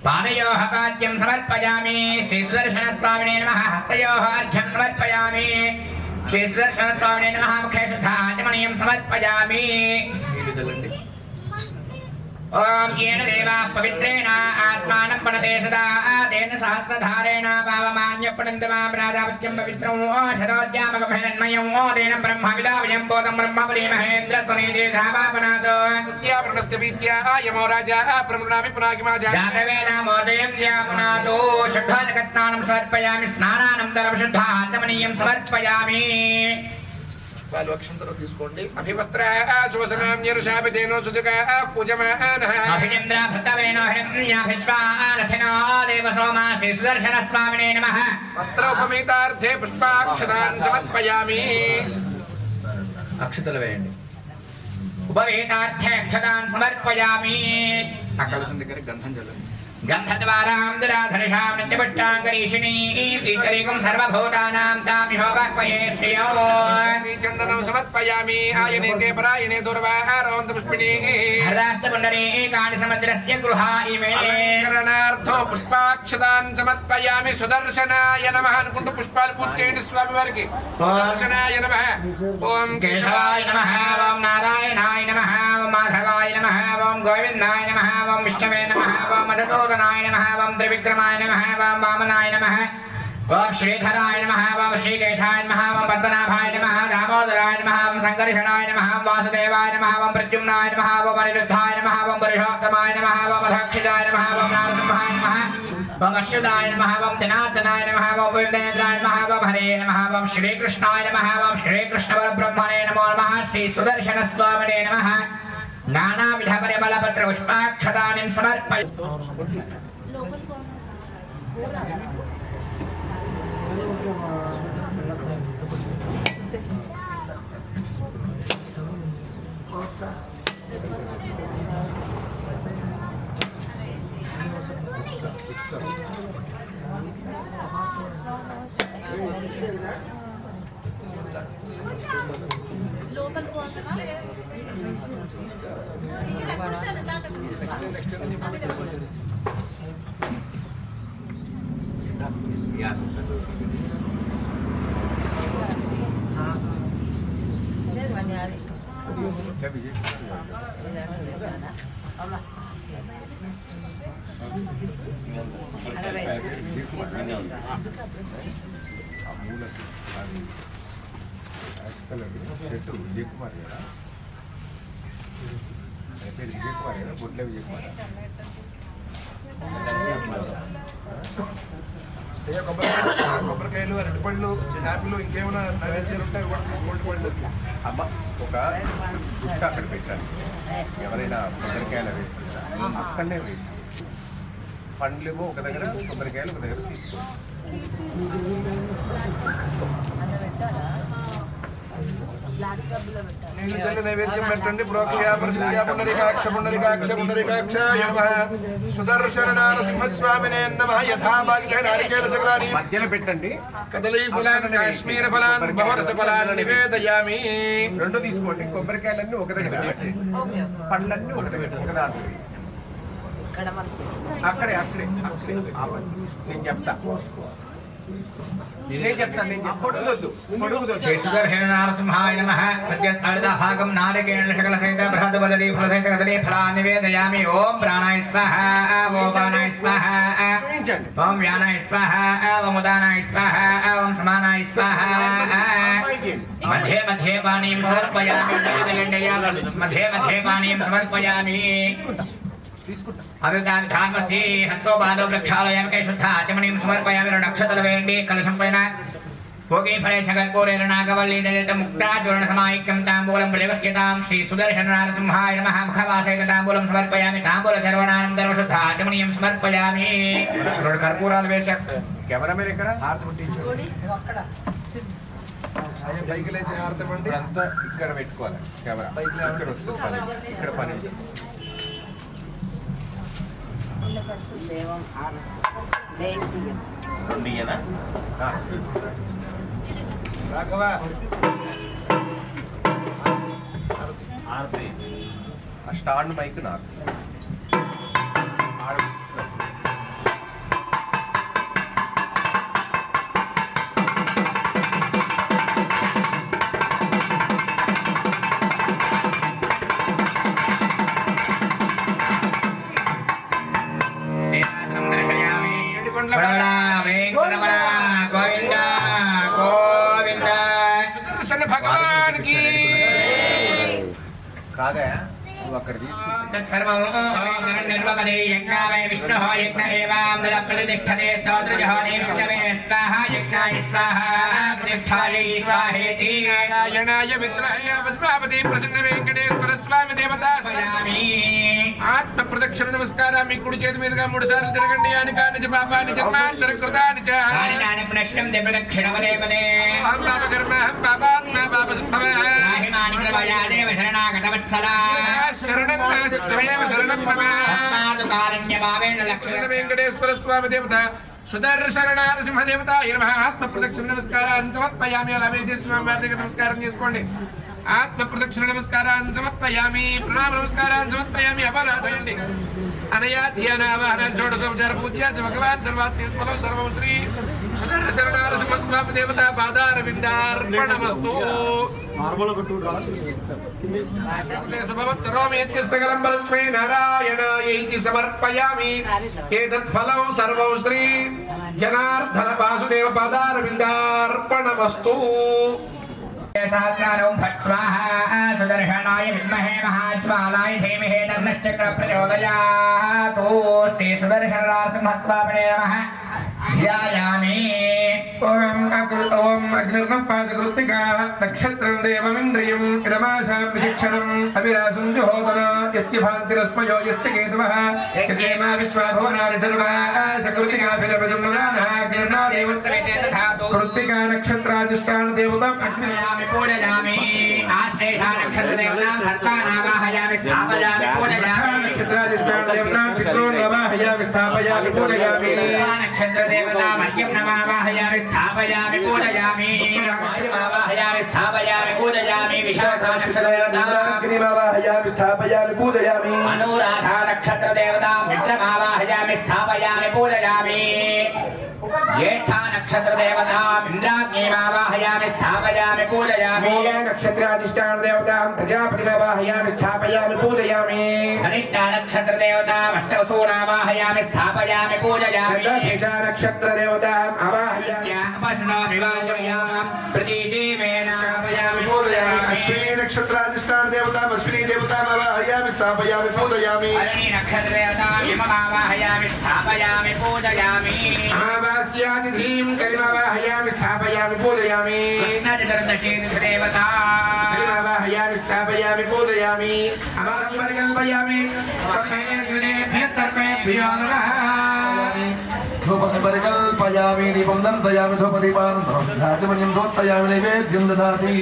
పాదయోః పాద్యం సమర్పయామి. శ్రీ సుదర్శన స్వామినే నమః. హస్తయోః అర్ఘ్యం సమర్పయామి. శ్రీ సుదర్శన స్వామినే నమః. ముఖే శుద్ధాచమనీయం సమర్పయామి. ఓం येन देवाः पवित्रेण आत्मानं पणते सदा तेन सहस्रधारेण पावमान्यपणन्त मां राजापत्यं पवित्रं शतोद्यामकमहेन्मयं तेन ब्रह्मविदावयं बोधं ब्रह्मपरिमहेन्द्रस्वनीते धावापनातो విద్యాప్రణస్య విద్యాయమో రాజా ప్రమృణామి పునాగిమాజా. जातवेनामोदयं द्यापुनातो शुद्धाजकस्नानं समर्पयामि. स्नानानन्तरं शुद्धाचमनीयं समर्पयामि. వాళ్ళు అక్షంతలు తీసుకోండి. అభివస్త్ర శుభసనామ్యరుషాభిధేనో సుజగా పూజమానః. అభిచంద్ర భృతవేనో హిరణ్యాభిశ్వానథినో దేవసోమా. శ్రీ సుదర్శన స్వామినే నమః. వస్త్రోపమేతార్థే పుష్పాక్షతాన్ సమర్పయామి. అక్షతలు వేయండి. ఉపవేతార్థే అక్షతాన్ సమర్పయామి. ఆ కలశం దగ్గర గంధం చల్లండి. గంధద్వారాం దురాధర్షాం నిత్యపుష్టాంగరీషిణీ శ్రీశరీకం సర్వభూతానాం తామిహోపక్వయే శ్రియో. చందనం సమర్పయామి. ఆయనేతే పరాయణే దుర్వాహారవంత పుష్పిణీ. హరాష్టపుండరీకాని సముద్రస్య గృహా ఇమే. అలంకరణార్థో పుష్పాక్షతాన్ సమర్పయామి. సుదర్శనాయ నమః అనుకుంటూ పుష్పాలు పూజ చేయండి స్వామి వారికి. సుదర్శనాయ నమః. ఓం కేశవాయ నమః. ఓం నారాయణాయ నమః. ఓం మాధవాయ నమః. ఓం గోవిందాయ నమః. ఓం విష్ణవే నమః. ఓం మధుసూదనాయ నమః. ఓం త్రివిక్రమాయ నమః. ఓం వామనాయ నమః. ఓం శ్రీధరాయ నమః. ఓం శ్రీకేశాయ నమః. ఓం పద్మనాభాయ నమః. దామోదరాయ నమః. ఓం సంకర్షణాయ నమః. ఓం వాసుదేవాయ నమః. ఓం ప్రద్యుమ్నాయ నమః. ఓం అనిరుద్ధాయ నమః. ఓం పురుషోత్తమాయ నమః. ఓం అధక్షితాయ నమః. ఓం నారసింహాయ నమః. ఓం అశ్వదాయ నమః. ఓం జనార్దనాయ నమః. ఓం వివేంద్రాయ నమః. ఓం హరే నమః. ఓం శ్రీకృష్ణాయ నమః. ఓం శ్రీకృష్ణ పరబ్రహ్మణే నమో నమః. శ్రీ సుదర్శన స్వామినే నమః. నానావిధ పరిమళపత్ర పుష్పాక్షతాని సమర్పయామి. చెట్టు విజయ్ కుమార్ కదా, ఆయన పేరు విజయ్ కుమార్ కదా, బొట్ల విజయ్ కుమార్. కొబ్బరికాయలు, అరటిపళ్ళు, యాపిల్, ఇంకేమైనా నైవేద్యాలు ఉంటాయి కూడా తీసుకోండి. పళ్ళు అమ్మ ఒక గుట్ట అక్కడ పెట్టాను. ఎవరైనా కొబ్బరికాయలు వేస్తుందా అక్కడనే వేసి పండ్లేమో ఒక దగ్గర, కొబ్బరికాయలు ఒక దగ్గర తీసుకోండి. నీళ్ళు చల్లి నైవేద్యం పెట్టండి. ప్రోక్షయ ప్రసిద్ధ్యా పుండరీకాక్ష పుండరీకాక్ష పుండరీకాక్షాయ నమః. సుదర్శన నరసింహస్వామినే నమః. యథాభాగ్య నారికేళ శకలాని మధ్యలో పెట్టండి. కదలీ ఫలాన్, కాశ్మీర ఫలాన్, బహురస ఫలాన్ నివేదయామి. రెండు తీసుకోండి. కొబ్బరికాయలన్నీ ఒక దగ్గర పెట్టండి. పండ్లన్నీ ఒక దగ్గర, ఒక దాంట్లో అక్కడే అక్కడే అక్కడే. నేను చెప్తా శ్రీ సుదర్శన నరసింహాయ నమః. సద్యస్నాడితాభాగం నారికేళ శకల సహిత బృహద్ బదరీ ఫల సహిత కదలీ ఫలాన్ని నివేదయామి. ఓం ప్రాణాయ స్వాహ, ఓం ప్రాణాయ స్వాహ, ఓం వ్యానాయ స్వాహ, ఓం ఉదానాయ స్వాహ, ఓం సమానాయ స్వాహ. मध्ये मध्ये पानीं समर्पयामि. मध्ये मध्ये पानीं समर्पयामि. అవిధామసి హస్తోపాదో వృక్షాలయామికే శుద్ధ ఆచమనీం సమర్పయామి. నక్షత్ర వేండి కలశం పైన భోగి ఫలే సగర్పూరేణ నాగవల్లి దళిత ముక్తాచూర్ణ సమాయిక్యం తాంబూలం ప్రతిగృహ్యతాం. శ్రీ సుదర్శన నరసింహాయ నమః. ముఖవాసైత తాంబూలం సమర్పయామి. తాంబూల సర్వనానందరం శుద్ధ ఆచమనీయం సమర్పయామి. రెండు కర్పూరాలు వేశారు. కెమెరామెన్ ఎక్కడ? పైకి లేచి హారతమండి. అంతా ఇక్కడ పెట్టుకోవాలి. కెమెరా ఇక్కడ వస్తుంది పని, ఇక్కడ పని రాఘవ ఆ స్టాండ్ మైక్ నాకు సుదర్శన భగవాన్ కి కాదా నువ్వు అక్కడ తీసుకుంటా. నిర్మపదే యజ్ఞావై విష్ణు యజ్ఞ ఏవాం దళ ప్రతిష్టతే స్తోత్రజహోనే విష్ణవే స్వాహ యజ్ఞాయ స్వాహ ప్రతిష్ఠాయై స్వాహేతి. నారాయణాయ విద్రాయ పద్మావతి ప్రసన్న వెంకటేశ్వర స్వామి దేవతా స్వామి. ఆత్మ ప్రదక్షిణ నమస్కారం. మీ కుడి చేతి మీదుగా 3 సార్లు తిరగండి. అని కాని పాపాన్ని జన్మాంతర కృతాని చ ప్రశ్నం ప్రదక్షిణ పదే పదే. అహం పాపకర్మ అహం పాపాత్మ పాప సంభవ నాహిమాని కృపయా దేవ శరణాగత వత్సలా శరణం నాస్త్వయేవ శరణం మమ. తస్మాత్ కారుణ్యభావేన లక్ష్మణ వెంకటేశ్వర స్వామి దేవత సుదర్శన నరసింహ దేవత నమః. ఆత్మ ప్రదక్షిణ నమస్కారాన్ని సమర్పయామి. అలా వేసే స్వామి వారి దగ్గర నమస్కారం చేసుకోండి. ఆత్మ ప్రదక్షిణ నమస్కారాన్ని సమర్పయామి. ప్రణామ నమస్కారాన్ని సమర్పయామి. అపరాధయండి అనయా ధ్యాన ఆవాహన షోడశోపచార పూజ్య భగవాన్ సర్వాత్మఫలం సర్వం శ్రీ సుదర్శన నరసింహ స్వామి దేవత పాదారవిందార్పణమస్తు. శుభవత్తరోమేత్యస్తకలం పరస్మై నారాయణాయైతి సమర్పయామి. ఏతత్ ఫలం సర్వం శ్రీ జనార్దన వాసుదేవ పాదారవిందార్పణమస్తు. సహస్రారం ఫట్ స్వాహా. సుదర్శనాయ విద్మహే మహాజ్వాలాయ ధీమహి తన్నశ్చక్ర ప్రచోదయాత్. శ్రీ సుదర్శన నరసింహ స్వామినే నమః. ధ్యాయామి. ఓం అగ్నిర్మపాదకృత్తికా నక్షత్రం దేవమింద్రియం ఇదమాశాం విశిక్షణం అవిరాసం జుహోదన యస్య భాంతిరస్మయో యస్య కేతువః యస్యేమా విశ్వాభువనాని సర్వా సకృతికాభిరభజన్మనాగ్నిర్నా దేవస్సవితే దధాతు. కృత్తికా నక్షత్రాధిష్టాన దేవతాం పూజయామి పూజయామి. ఆశ్రేషా నక్షత్ర దేవతాం సర్వానావాహయామి స్థాపయామి పూజయామి. నక్షత్రాధిష్టాన దేవతాం పితॄన్ నవాహయామి స్థాపయామి పూజయామి. నక్షత్ర దేవతాం అర్ఘ్యం నమావాహయామి స్థాపయామి పూజయామి. నమావాహయామి స్థాపయామి పూజయామి. విశాఖా నక్షత్ర దేవతాం అగ్నిమావాహయామి స్థాపయామి పూజయామి. అనురాధా నక్షత్ర దేవతాం మిత్రమావాహయామి స్థాపయామి పూజయామి. జ్యేష్ఠా నక్షత్ర దేవతాం ఇంద్రాగ్నిమావాహయామి స్థాపయామి పూజయామి. నక్షత్రాధిష్టాన దేవతాం ప్రజాపతిమావాహయామి స్థాపయామి పూజయామి. ధనిష్ఠా నక్షత్ర దేవతాం అష్టవసూనావాహయామి స్థాపయామి పూజయామి. నక్షత్ర దేవతాం అవాహయామి ప్రతీజీవేనావాహయామి పూజయామి. अश्विनी नक्षत्राधिष्ठान देवता अश्विनी देवता आवाहयामि स्थापयामि पूजयामि अरणि नक्षत्रदेवतामिममावाहयामि स्थापयामि पूजयामि अमावास्यातिथीं कलिमावाहयामि स्थापयामि पूजयामि कृष्णचतुर्दशी देवता कलिमावाहयामि स्थापयामि पूजयामि अमावास्याकल्पयामि पक्षेभ्यः सर्वेभ्यो नमः धूपकल्पयामि दीपं दर्शयामि धूपदीपान् धातुमन्यं धोत्तयामि नैवेद्यं ददाति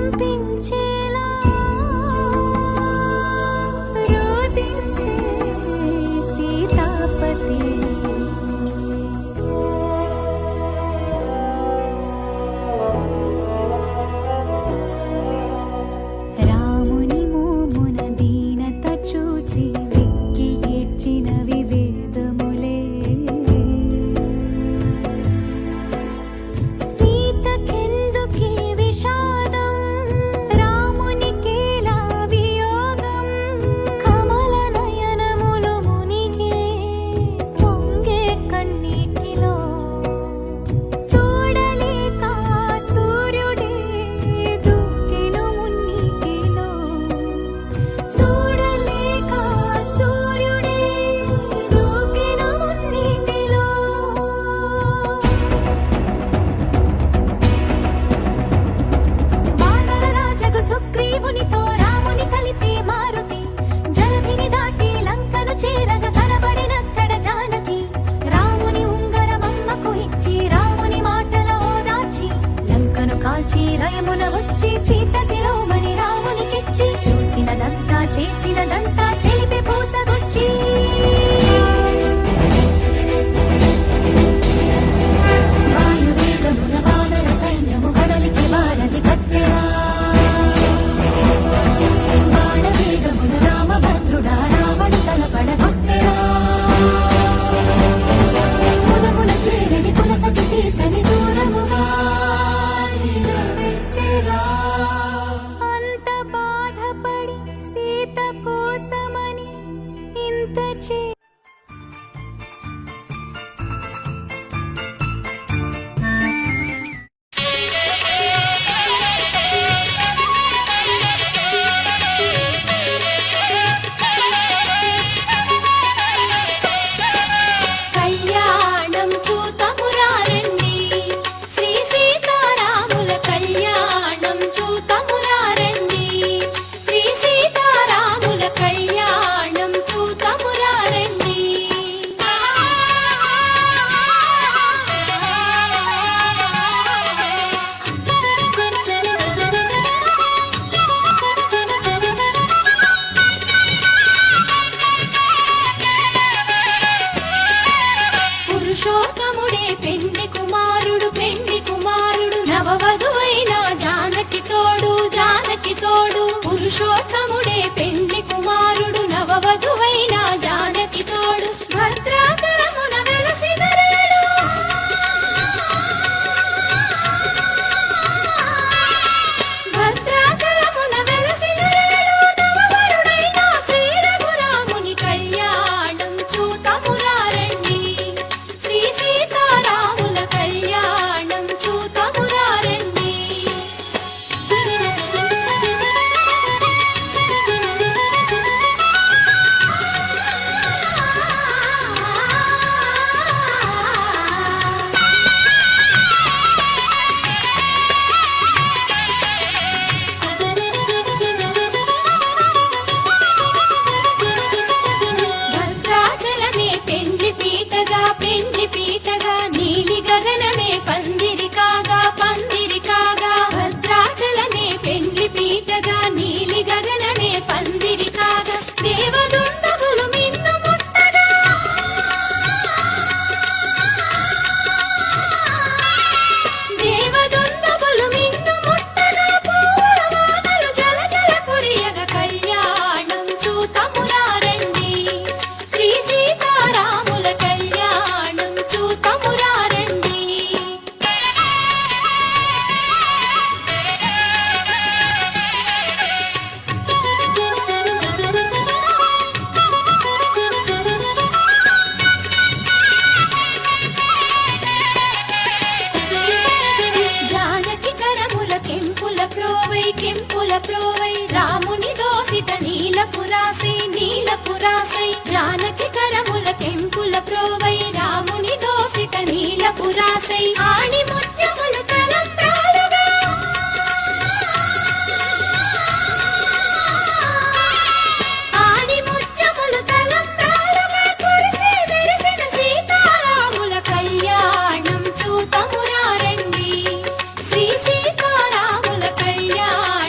కంపించేలా రోదించే సీతాపతి రాముని మోమున దీనత చూసి వెక్కి ఏడ్చినవి వేదములే సీతకెందుకీ విషాదం రామునికేలా వియోగం కమల నయనములు మునిగే పొంగే కన్నీటిలో చూడలేక సూర్యుడే దూకెను మున్నీటిలో చూడలేక సూర్యుడే దూకెను మున్నీటిలో వానర రాజగు సుగ్రీవునితో రాముని కలిపి మారుతి జలధిని దాటి లంకను చేరగ కనబడినక్కడ జానకి రాముని ఉంగరమమ్మకు ఇచ్చి రాముని మాటలో దాచి లంకను కాల్చి రయమున వచ్చి సీత శిరోమణి రామునికిచ్చి చూసినదంతా చేసినదంతా తెలిపి పూసగొచ్చి వాయువేగమున వానర సైన్యము కడలికి వారధి కట్టెరా బాణవేగమున రామభద్రుడా రావణు తల పడగొట్టెరా ముదమున చేరడి పులసటి సీతని దూరముగా నిలబెట్టెరా. అంత బాధపడి సీత కోసమని ఇంత చే కళ్యాణం చూతమురారండి శ్రీ సీతారాముల కళ్యాణం చూతమురారండి శ్రీ సీతారాముల కళ్యాణం చూతమురారండి పురుషోత్తముడే పెండి కుమారుడు నవవధువైన జానకి తోడు పురుషోత్తముడే పెండి కుమారుడు నవవధువైన జానకి తోడు భద్రాచలమున వెలసినరేడు భద్రాచలమున వెలసినరేడు నవవరుడైన శ్రీ రఘురాముని కళ్యాణం చూతమురారండి శ్రీ సీతారాముల కళ్యాణం చూతమురారండి. భద్రాచలమే పెండ్లి పీటగా నీలి గగనమే పందిరి కాగా భద్రాచలమే పెండ్లి పీటగా నీలి గగనమే పందిరి కాగా దేవదుందములు మిన్ను ముట్టగా దేవదుందములు మిన్ను ముట్టగా పూల వానలు జలజల కురియగా కళ్యాణం చూతమురారండి శ్రీ సీతారాముల కళ్యాణం చూతమురారండి. జానకి కరముల కెంపుల ప్రోవై రాముని దోసిట నీలపురాసై జానకి కరముల కెంపుల ప్రోవై రాముని దోసిట నీలపురాసై ఆణి ముత్యములు తలంబ్రాలుగా ఆణి ముత్యములు తలంబ్రాలుగా కురిసి మెరిసిన సీతారాముల కళ్యాణం చూతమురారండి శ్రీ సీతారాముల కళ్యాణం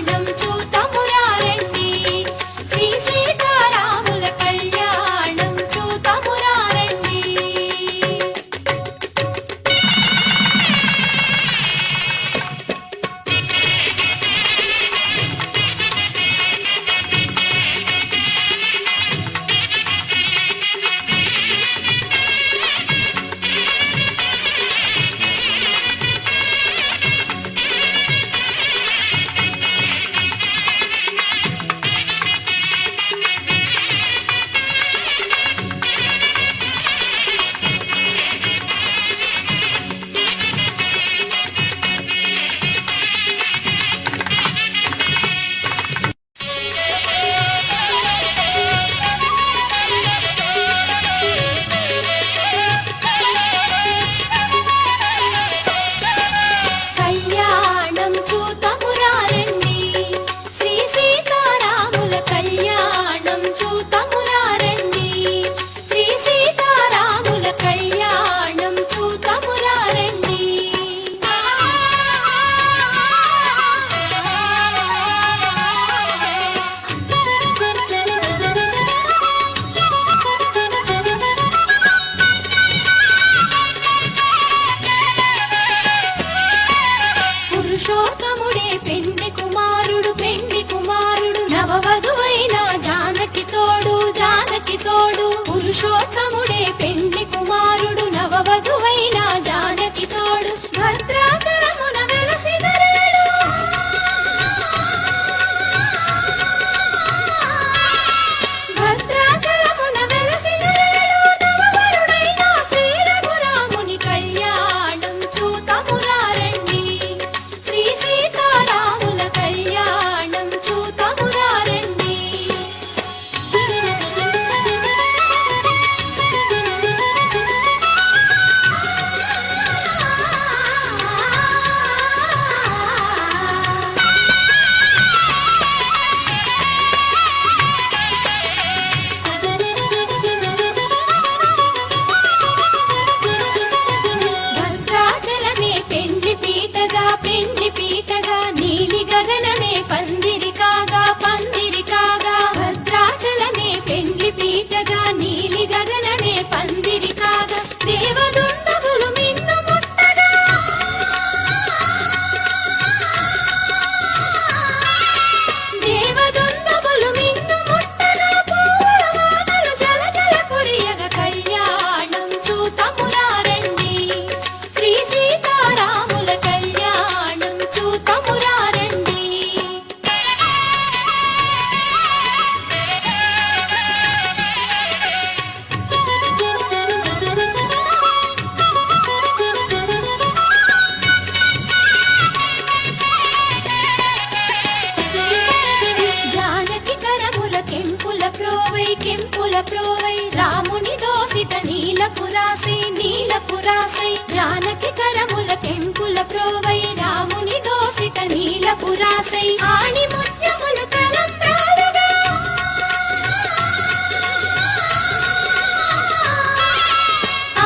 ప్రోవై రాముని దోసిట నీలపురాసై నీలపురాసై జానకి కరముల కెంపుల ప్రోవై రాముని దోసిట నీలపురాసై ఆణి ముత్యములు తలంబ్రాలుగా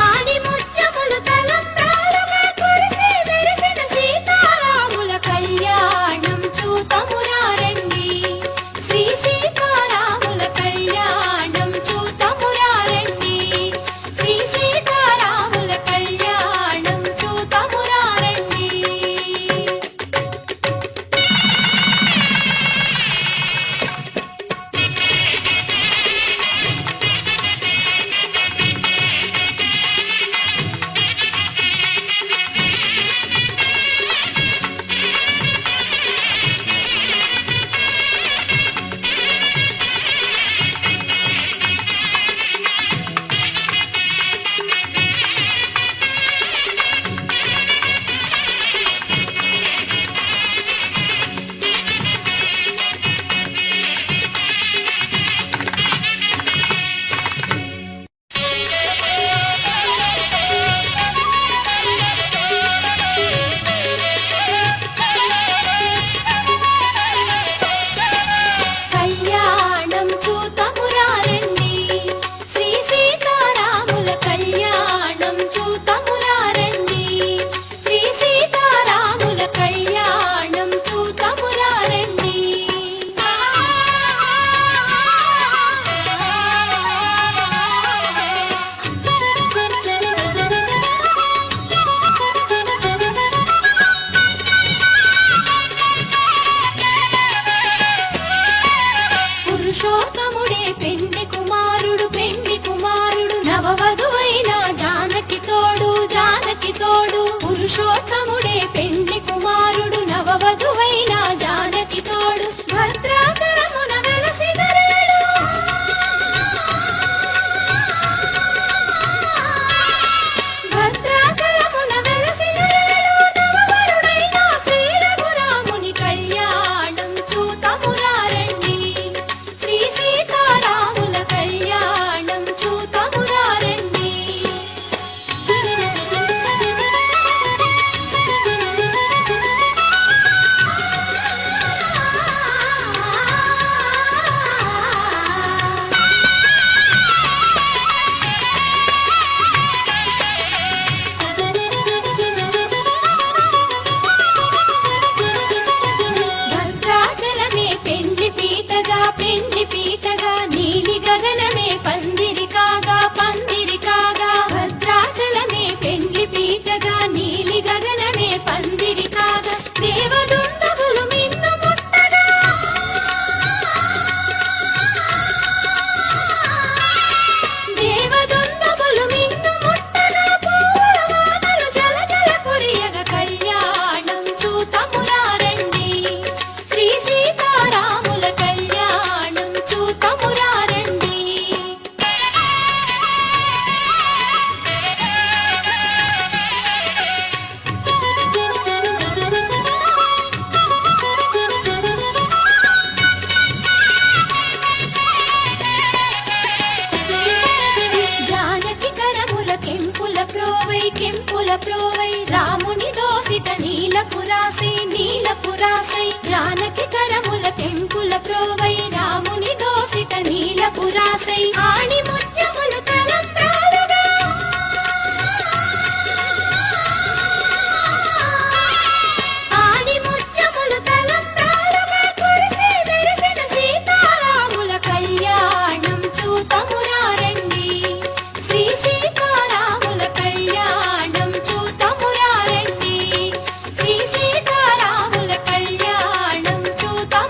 ఆణి ముత్యములు తలంబ్రాలుగా కురిసి విరిసిన సీతారాముల కళ్యాణం చూతమురారండి శ్రీ సీతారాముల కళ్యాణం చూతమురారండి శ్రీ సీతారాముల కళ్యాణం చూతమురారండి. కళ్యాణం చూతమురారండి శ్రీ సీతారాముల కళ్యాణం చూతమురారండి శ్రీ సీతారాముల కళ్యాణం చూతమురారండి. పురుషోత్తముడే పెండి కుమారుడు నవవధువైన జానకి తోడు పురుషోత్తముడే పెండి కుమారుడు నవవధువైన జానకి తోడు భద్రాచలమున వెలసిన రేడు భద్రాచలమున వెలసిన రేడు నవవరుడైన శ్రీ రఘురాముని కళ్యాణం చూతమురారండి శ్రీ సీతారాముల కళ్యాణం చూతమురారండి. భద్రాచలమే పెండ్లి పీటగా నీలి గగనమే పందిరి కాగా భద్రాచలమే పెండ్లి పీటగా నీలి గగనమే పందిరి కాగా దేవదుందువులు మిన్ను ముట్టగా దేవదుందువులు మిన్ను ముట్టగా పూల వానలు జలజల కురియగా కళ్యాణం చూతమురారండి శ్రీ సీతారాముల కళ్యాణం చూతమురారండి. జానకి కరముల కెంపుల ప్రోవై రాముని దోసిట నీలపురాసై జానకి కరముల కెంపుల ప్రోవై రాముని దోసిట నీలపురాసై ఆణి ముత్యములు తలంబ్రాలుగా ఆణి ముత్యములు తలంబ్రాలుగా కురిసి విరిసిన సీతారాముల కళ్యాణం చూతమురారండి శ్రీ సీతారాముల కళ్యాణం చూతమురారండి శ్రీ సీతారాముల కళ్యాణం చూతమురారండి.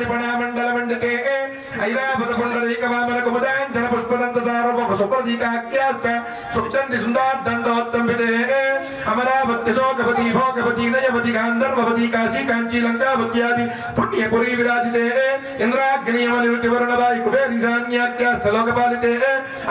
మండల మండతే ఐరావత పుండరీక వామన కుముదాంతన పుష్పదంత సారూప సుప్రదీకాఖ్యాస్త సుప్తంది సుందార్దండోత్తంబితే అమరావతి శోకపతి భోగపతి నయవతి గాంధర్వపతి కాశీ కాంచీ లంకావత్యాది పుణ్యపురీ విరాజితే ఇంద్రాగ్నియమనిరుతి వరుణవాయు కుబేరి సాన్యాఖ్యాస్త లోకపాలితే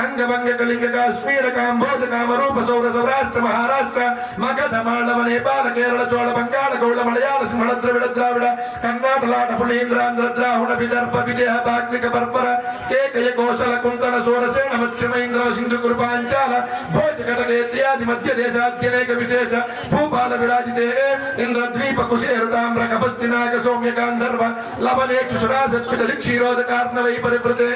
అంగభంగ కళింగ కాశ్మీర కాంబోధ కామరూప సౌర సౌరాష్ట్ర మహారాష్ట్ర మగధ మాళవ నేపాల కేరళ చోళ బంగాళ గౌళ మలయాళ సింహళ ద్రవిడ ద్రావిడ కర్ణాటక లాట పుణీంద్రాంధ్ర ద్రావిడ విదర్భ విజయ భాగ్నిక పర్పర కేకయ కోశల కుంతన సూరసేన మత్స్యమైంద్ర సింధు కృపాంచాల భోజ కటకేత్యాది మధ్య దేశాద్యనేక విశేష భూపాల విరాజితే ఇంద్రద్వీప కుశేరుతామ్ర కపస్తి నాగ సౌమ్య గాంధర్వ లవనేక్షు సురాసత్పిత క్షీరోదకార్ణవై పరివృతే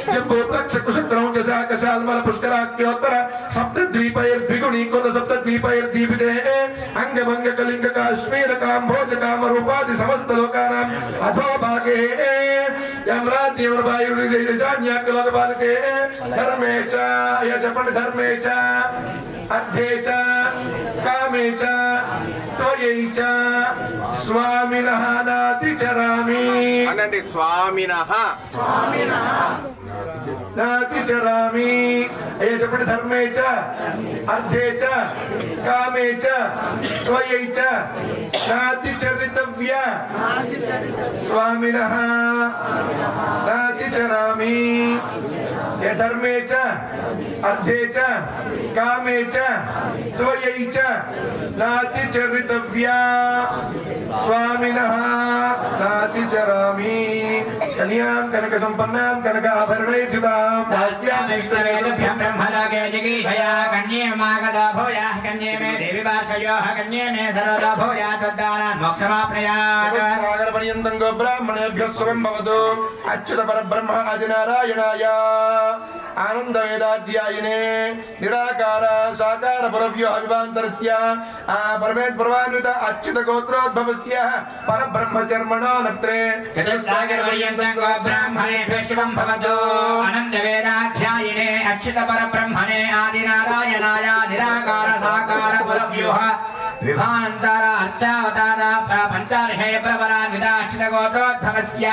జంబూ ప్లక్ష కుశక్రౌంచ శాఖ శాల్మల పుష్కరాఖ్యోత్తర సప్తద్వీపైర్భిగుణీకృత సప్తద్వీపైర్దీపితే అంగభంగ కళింగ కాశ్మీర కాంభోజ కామరూపాది సమస్త లోకానాం అధోభాగే యమ్రాజ్యవైరుదేశాన్యాకలోకపాలితే ధర్మే చ చెప్పండి ధర్మే చ అర్థే చ కామే చ త్వయై చ స్వామినః నాతిచరామి అనండి స్వామినః నాతిచరామి అయ్యా చెప్పండి ధర్మే చ అర్థే చ కామే చ త్వయై చ నాతిచరితవ్య స్వామినః నాతిచరామి ధర్మే చ అర్థే చ కామే చ త్వయై చ నాతిచరితవ్య స్వామినః నాతిచరామి కన్యాం కనక సంపన్నాం కనకాభరణైర్యుతాం దాస్యామి విష్ణువేదుభ్యం బ్రహ్మలోకే జిగీషయా కన్యే మాగదా భూయాః కన్యే మే దేవి వాసయోః కన్యే మే సర్వదా భూయాత్ తద్దానాన్ మోక్షమాప్నుయాత్ సాగర పర్యంతం గో బ్రాహ్మణేభ్యః శుభం భవతు అచ్యుత పరబ్రహ్మ ఆదినారాయణాయ ఆనంద వేదాధ్యాయినే నిరాకార సాకార పురవ్యో అభివాంతరస్య పరమేత్ పరమాన్విత అచ్యుత గోత్రోద్భవస్య పరబ్రహ్మ శర్మణో నత్రే చతుస్సాగర పర్యంతం గో బ్రాహ్మణేభ్యః శుభం భవతు అనంత వేదాధ్యాయినే అచ్యుత పరబ్రహ్మణే ఆదినారాయణాయ నిరాకార సాకార పురవ్యూహ విభాంతర అర్చావతార పంచాదశయ ప్రవరాన్విత అచ్యుత గోత్రోద్భవస్య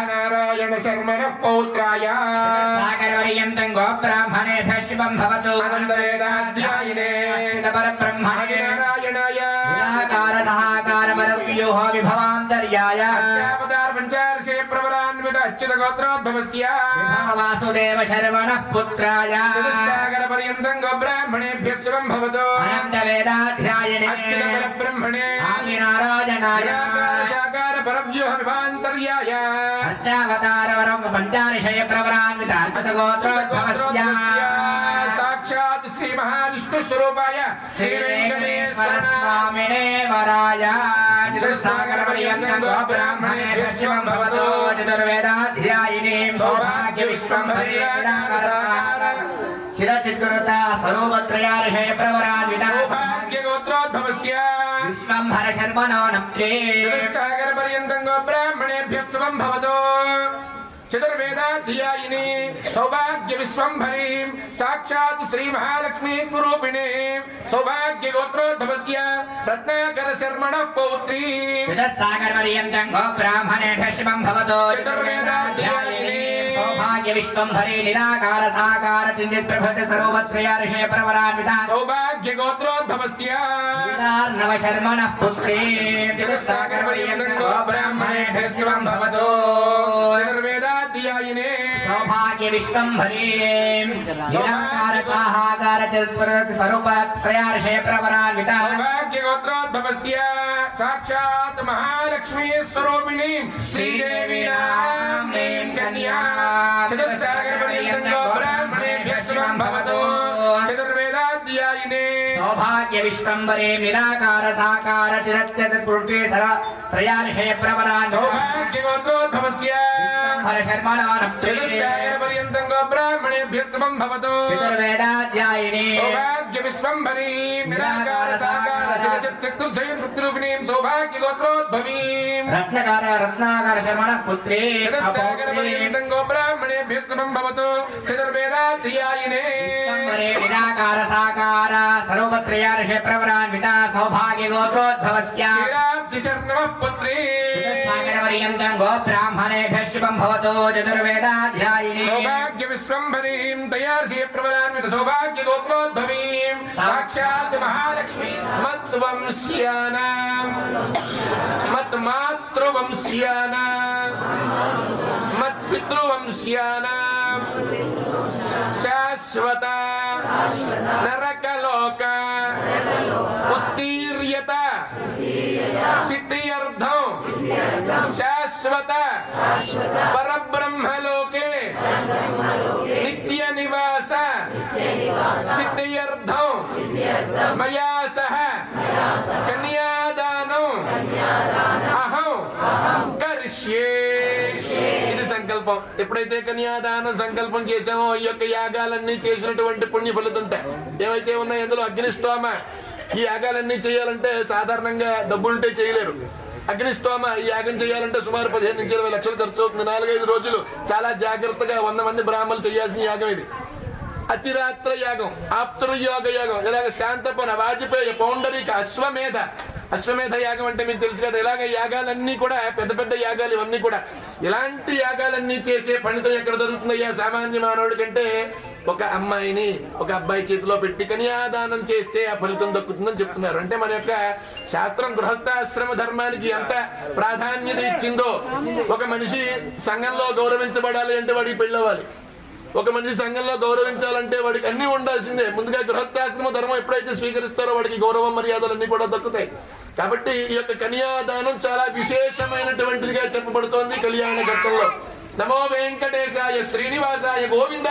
నారాయణ శర్మణః పౌత్రాయ సాగర పర్యంతం గో బ్రాహ్మణేభ్యః శుభం భవతు ఆనంద వేదాధ్యాయినే అచ్యుత పరబ్రహ్మణే నారాయణాయ నిరాకార సహాకార పరవ్యూహ విభవాంతర్యాయ అర్చావతార పంచాదశయ ప్రవరాన్విత అచ్యుత గోత్రోద్భవస్య వాసుదేవ శర్మణః పుత్రాయ చతుస్సాగర పర్యంతం గో బ్రాహ్మణేభ్యః శుభం భవతు అనంత వేదాధ్యాయినే అచ్యుత పరబ్రహ్మణే ఆదినారాయణాయ నిరాకార సాకార పరవ్యూహ విభాంతర్యాయ అర్చావతార వరం పంచాదశయ ప్రవరాన్విత అచ్యుత గోత్రోద్భవస్య సాక్షాత్ శ్రీ మహావిష్ణు స్వరూపాయ శ్రీ వెంకటేశ్వర స్వామినే వరాయ చతుస్సాగర పర్యంతం గో బ్రాహ్మణేభ్యః శుభం భవతు చతుర్వేదాధ్యాయినే సౌభాగ్య విశ్వంభరే నిరాకార సాకార చిరచిత్కృత స్వరూపత్రయార్షయ ప్రవరాన్విత సౌభాగ్య గోత్రోద్భవస్య విశ్వంభర శర్మణో నప్తే చతుస్సాగర పర్యంతం గో బ్రాహ్మణేభ్యః శుభం భవతు చతుర్వేదాధ్యాయిని సౌభాగ్య విశ్వంభరీం సాక్షాత్ శ్రీ మహాలక్ష్మీ స్వరూపిణే సౌభాగ్య గోత్రోద్భవస్య రత్నాకర శర్మణః పౌత్రీ చతుస్సాగర పర్యంతం గో బ్రాహ్మణేభ్యః శుభం భవతు చతుర్వేదాధ్యాయిని సౌభాగ్య విశ్వంభరే నిరాకార సాకార చిందిత్ ప్రభృతి సర్వత్రయార్షయ ప్రవరాన్విత సౌభాగ్య గోత్రోద్భవస్య నవ శర్మణః పుత్రే చతుస్సాగర పర్యంతం గో బ్రాహ్మణేభ్యః శుభం భవతు చతుర్వేదాధ్యాయినే సౌభాగ్య విశ్వంభరే నిరాకార సాకార చిందిత్ సర్వత్రయార్షయ ప్రవరాన్విత సౌభాగ్య గోత్రోద్భవస్య సాక్షాత్ మహాలక్ష్మీ స్వరూపిణి శ్రీదేవి నామ్నీం కన్యా చతుస్సాగర పర్యంతం గో బ్రాహ్మణేభ్యః శుభం భవతు చతుర్వేదాధ్యాయినే సౌభాగ్య విశ్వంభరే నిరాకార సాకార చిరత్యత్పృథ్వీ సర్వత్రయార్షయ ప్రవరాన్విత సౌభాగ్య గోత్రోద్భవస్య హర శర్మణో నప్తే చతుస్సాగర పర్యంతం గో బ్రాహ్మణేభ్యః శుభం భవతు చతుర్వేదాధ్యాయినే సౌభాగ్య విశ్వంభరీం నిరాకార సాకార శిరచిత్కృతృపణీం సౌభాగ్య గోత్రోద్భవీం రత్నాకర శర్మణః పుత్రే చతుస్సాగర పర్యంతం గో బ్రాహ్మణేభ్యః శుభం భవతు చతుర్వేదాధ్యాయినే నిరాకార సాకార సర్వత్రయార్షయ ప్రవరాన్విత సౌభాగ్య గోత్రోద్భవస్య దిశర్నమ పుత్రీ సాగరవర్యంతం గోబ్రాహ్మణేభ్యः శుభం భవతు చతుర్వేదాధ్యాయిని సౌభాగ్య విశ్వంభరీం దయార్షి ప్రవరాన్విత సౌభాగ్య గోత్రోద్భవీం సాక్షాత్ మహాలక్ష్మి మత్వంశ్యానాం మత్మాతృవంశ్యానాం మత్పితృవంశ్యానాం శాశ్వత నరకలోక ఉత్తీర్యత సిద్ధ్యర్థం శాశ్వత పరబ్రహ్మలోకే నిత్య నివాస సిద్ధ్యర్థం మయా సహ కన్యాదానం అహం కరిష్యే. ఇది సంకల్పం. ఎప్పుడైతే కన్యాదానం సంకల్పం చేశామో ఈ యొక్క యాగాలన్నీ చేసినటువంటి పుణ్య ఫలితుంటాయి. ఏవైతే ఉన్నాయో అందులో అగ్నిష్టోమ. ఈ యాగాలన్నీ చేయాలంటే సాధారణంగా డబ్బులుంటే చేయలేరు. అగ్నిష్టోమ ఈ యాగం చేయాలంటే సుమారు 15 నుంచి 20 లక్షలు ఖర్చు అవుతుంది. 4-5 రోజులు చాలా జాగ్రత్తగా 100 మంది బ్రాహ్మణులు చేయాల్సిన యాగం ఇది. అతిరాత్ర యాగం, ఆప్తృయోగ యాగం, ఇలాగ శాంతపన, వాజపేయ, పౌండరీక, అశ్వమేధ యాగం అంటే మీకు తెలుసు కదా. ఇలాగ యాగాలన్నీ కూడా పెద్ద పెద్ద యాగాలు. ఇవన్నీ కూడా ఇలాంటి యాగాలన్నీ చేసే ఫలితం ఎక్కడ దొరుకుతుందయ్యా సామాన్య మానవుడి కంటే? ఒక అమ్మాయిని ఒక అబ్బాయి చేతిలో పెట్టి కన్యాదానం చేస్తే ఆ ఫలితం దక్కుతుందని చెప్తున్నారు. అంటే మన యొక్క శాస్త్రం గృహస్థాశ్రమ ధర్మానికి ఎంత ప్రాధాన్యత ఇచ్చిందో. ఒక మనిషి సంఘంలో గౌరవించబడాలి అంటే వాడికి పెళ్ళవ్వాలి. ఒక మనిషి సంఘంలో గౌరవించాలంటే వాడికి అన్ని ఉండాల్సిందే. ముందుగా గృహస్థాశ్రమ ధర్మం ఎప్పుడైతే స్వీకరిస్తారో వాడికి గౌరవ మర్యాదలు అన్ని కూడా దక్కుతాయి. కాబట్టి ఈ యొక్క కన్యాదానం చాలా విశేషమైనటువంటిదిగా చెప్పబడుతోంది కళ్యాణ ఘట్టంలో. నమో వెంకటేశాయ శ్రీనివాసాయ గోవింద.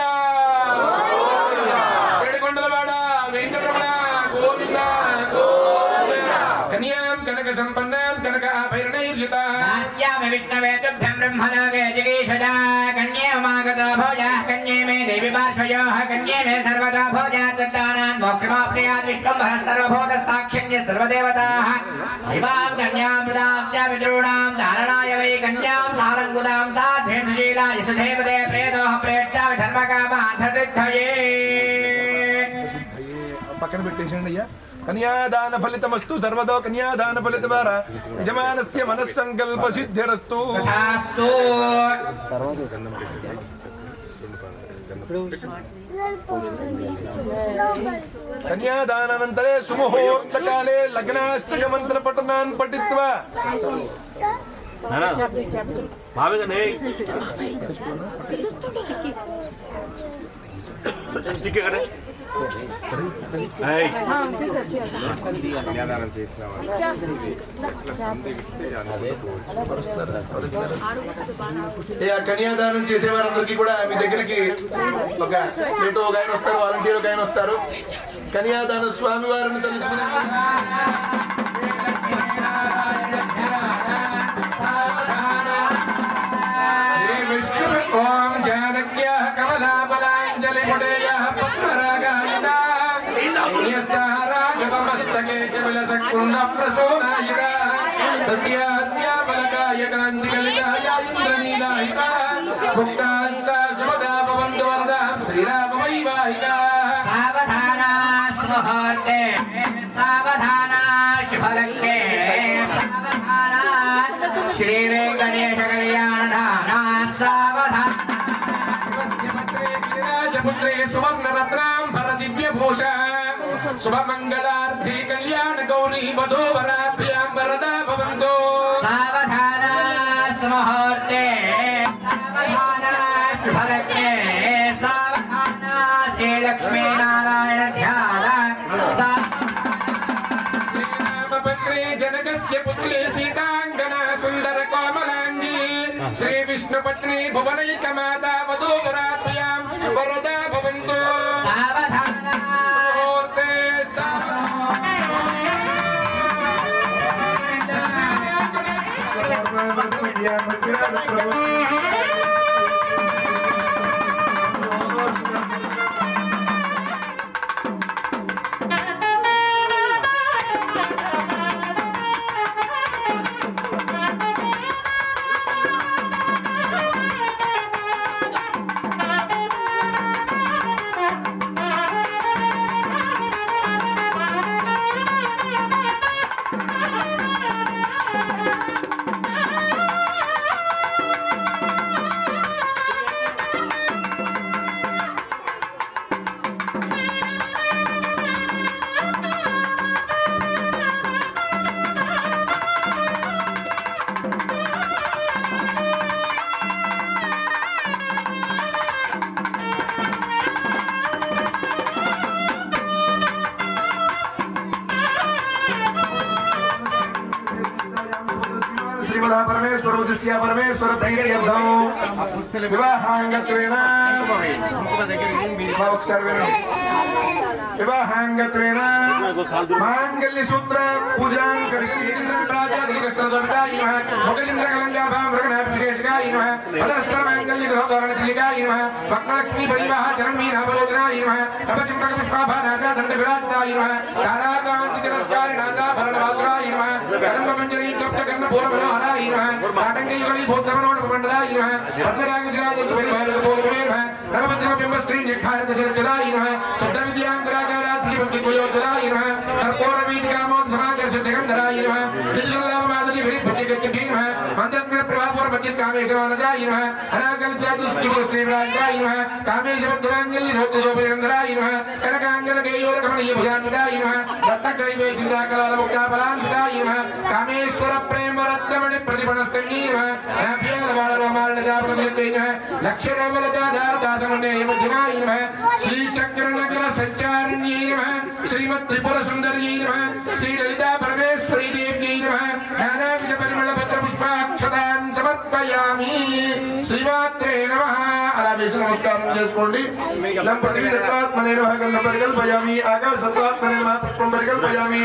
ఏడుకొండలవాడ వెంకటరమణ గోవింద గోవింద. కన్యాం కనక సంపన్నాం కనక ఆభరణైర్యుతా నాస్యామి విష్ణవే తుభ్యం బ్రహ్మలోకే జిగీషజా కన్యే మాగతో భోజః కన్యే మే దేవి పార్శ్వయోః కన్యే మే సర్వదా భోజాత్ తత్తానాన్ మోక్షమాప్నుయాత్ విష్ణుంభరः సర్వభూత సాక్షిణ్య సర్వదేవతాః ఇమాం కన్యామృతాం పితॄణాం ధారణాయ వై కన్యాం సారంగుదాం సాధ్వేషశీలాయ సుధేవదే ప్రేతోః ప్రేక్షామి ధర్మకామార్థసిద్ధయే. పక్కన పెట్టేసేయండి అయ్యా. కన్యాదాన ఫలితమస్తు సర్వదో కన్యాదాన ఫలిత ద్వారా యజమానస్య మనస్సంకల్ప సిద్ధిరస్తు. కన్యాదానానంతరే సుముహూర్తకాలే లగ్నాష్టక మంత్ర పఠనాన్ పఠిత్వా కన్యాదానం చేసే వారందరికీ కూడా మీ దగ్గరికి ఒక ఆయన వస్తారు, వాలంటీర్ ఒక ఆయన వస్తారు. కన్యాదాన స్వామి వారిని తలుచుకుని ఓం జానక్యాః కమలాబలాంజలి ముడేయః పద్మరాగాయుధా నియతారాగమస్తకే కవిలసకుండ ప్రసోనాయుధా సత్యాద్యాబలకాయ కాంతికలికాయ ఇంద్రనీలాయుధా భుక్తాంతా శుభదా భవంతు వరదా శ్రీరామవైవాహికా. సావధానా స్ముహూర్తే సావధానా శుభలగ్నే సావధానా శ్రీ వెంకటేశ కళ్యాణదానా సావధానా. పుత్రే సువర్ణరత్నాంబర దివ్యభూష శుభమంగళార్థి కళ్యాణ గౌరీ వధూవరాభ్యాం వరదా భవంతు. సావధానా స్ముహూర్తే సావధానా శుభలగ్నే సావధానా శ్రీ లక్ష్మీనారాయణ ధ్యాన పత్రే జనకస్య పుత్రే సీతాంగన సుందర కోమలాంగి శ్రీ విష్ణు పత్ని భువనైక మాతా వధూవరాభ్యాం వరదా భవంతు. సావధానా ముహూర్తే దేవస్య పరమేశ్వర ప్రీత్యర్థం వివాహాంగత్వేన ఒకసారి వినండి. వివాహాంగత్వేన మాంగళ్య సూత్ర పూజాం కరిష్యే లక్ష్మీ పరివాహ జన్మీన అవలోకనాయ నమః అపచింతక పుష్పాభానాద దండ విరాజితాయ నమః తారాకాంతి తిరస్కారి నాదాభరణ వాసురాయ నమః కదంబ మంజరీ క్లుప్త కర్ణ పూర్వమనోహరాయ నమః తాటంకై యుగళీ భూతమనోడ మండలాయ నమః పద్మరాగ శిలాయ పరివార పూర్వమే నమః నవభద్ర బింబ శ్రీ నిఖారత శిరచదాయ నమః శుద్ధ విద్యాంగరాగారాత్మి భక్తి కుయోజదాయ నమః కర్పూర వీతికామోత్సమాకర్ష జగంధరాయ నమః నిజలామ మాదలి విరిపచ్చి గచ్చి నమః మంత్రత్మ ప్రభాపూర భక్తి కామేశ్వరాయ నమః అనాగల్ చాతు స్థితి శ్రీరాజాయ నమః కామేశ్వరద్రాంగల్య శోత్ర శోభయంద్రాయ నమః కనకాంగల గేయోర కమనీయ భుజాన్వితాయ నమః రత్నగ్రైవే చింతాకలాల ముక్తాఫలాంసితాయ నమః కామేశ్వర ప్రేమ రత్నమణి ప్రతిపణస్తంగీ నమః నాభ్యాల వాళరోమాల జాపనదే నమః లక్ష్యరమలజాధార దాసమణే మధ్యమాయ నమః శ్రీ చక్రనగర సంచారిణ్యై నమః శ్రీమత్ త్రిపుర సుందర్యై నమః శ్రీ లలితా పరమేశ్వరీ దేవ్యై నమః నానావిధ పరిమళ పత్ర పుష్పాక్షతాన్ సమర్పయామి. శ్రీమాత్రే నమః. అలా వేసి నమస్కారం చేసుకోండి. దంపతి దత్తాత్మనే నమః గంధం పరికల్పయామి. ఆకాశ దత్తాత్మనే నమః పుష్పం పరికల్పయామి.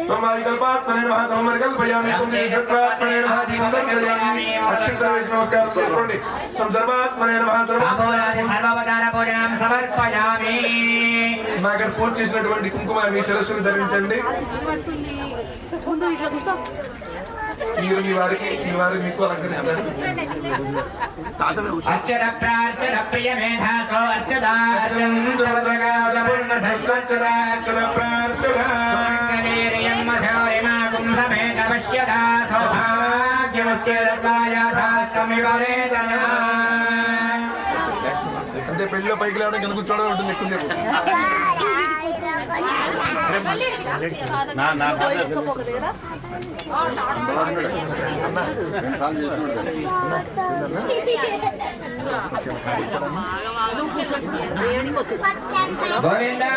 త్వమాయి కల్పాత్మనే నమః త్వం పరికల్పయామి. కుంజీ సత్వాత్మనే నమః దీపం దర్శయామి. అక్షంతర వేసి నమస్కారం చేసుకోండి. సంసర్వాత్మనే నమః సర్వవదాన భోజనం సమర్పయామి. నాగర్ పూజ చేసినటువంటి కుంకుమాన్ని శిరస్సును ధరించండి. మీరు మీ వారికి మీకు అలంకరించండి. అర్చన ప్రార్చన ప్రియ మేధాసో అర్చదార్చన వీర్యం మధోరిమాకుం సమేత పశ్యదా సౌభాగ్యమస్య దత్తాయాథాస్తమివరేతనా. అంటే పెళ్లిలో పైకి లేవడం కింద కూర్చోవడం ఉంటుంది ఎక్కువసేపు. గోవిందా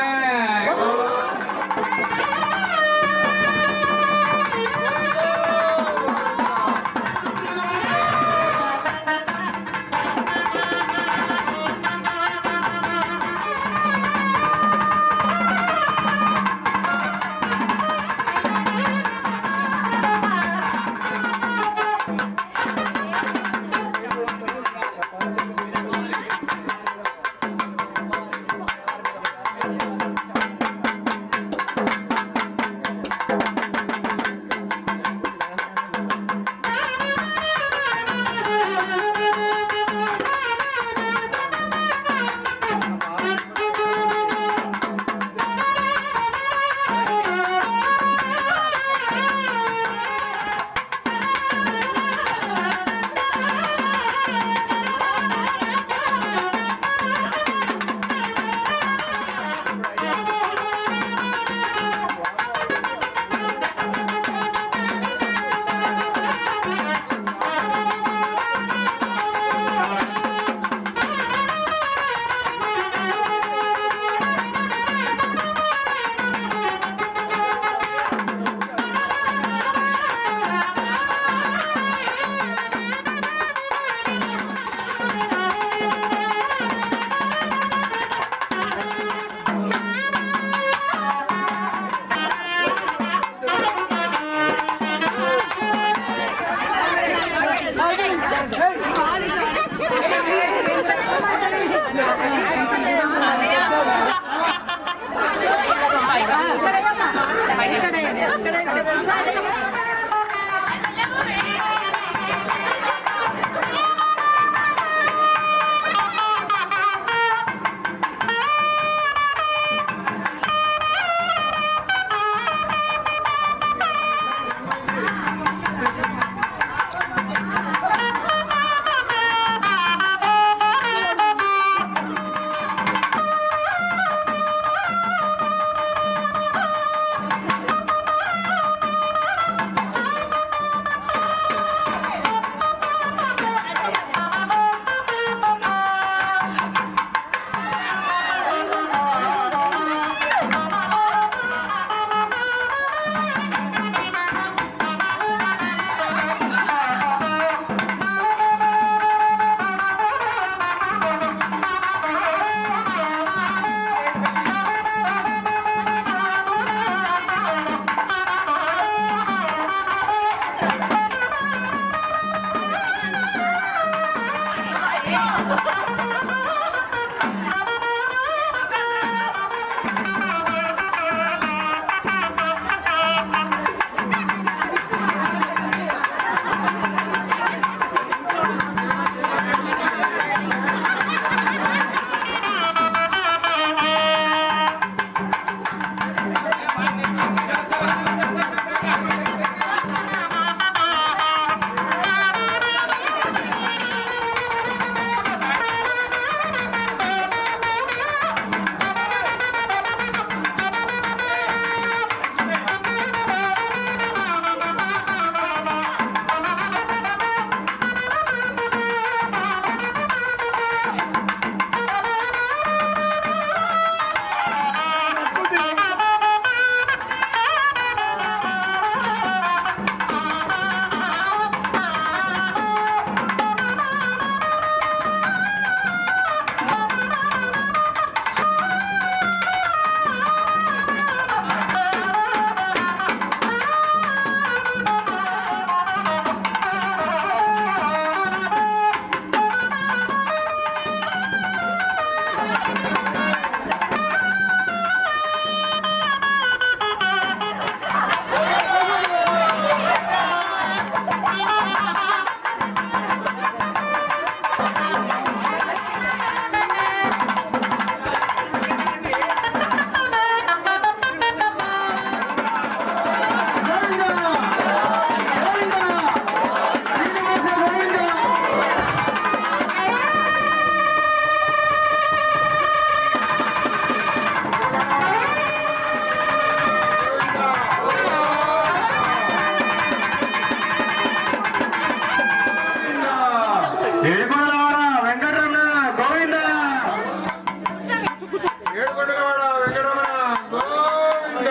ఏడుకొండలవాడ వెంకటరమణ గోవింద.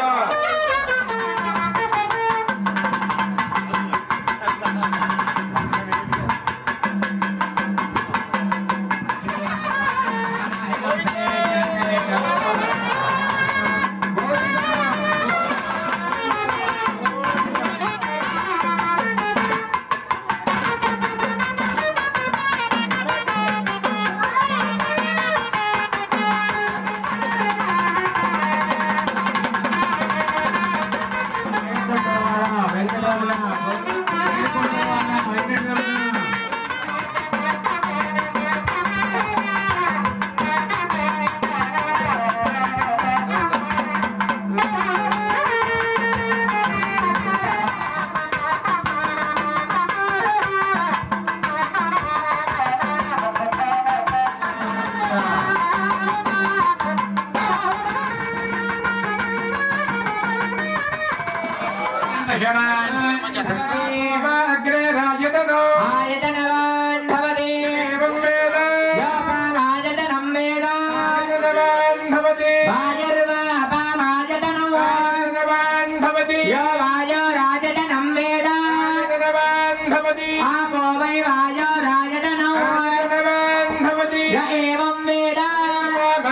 శ్రీవాగ్రే రాజతనో ఆయతనవాన్ భవతి ఏవం వేద యోపామాయతనం వేద ఆయతనవాన్ భవతి వాయుర్వాపామాయతనం ఆయతనవాన్ భవతి యో వాయో రాజతనం వేద ఆయతనవాన్ భవతి ఆపో వై వాయో రాజతనం ఆయతనవాన్ భవతి య ఏవం వేద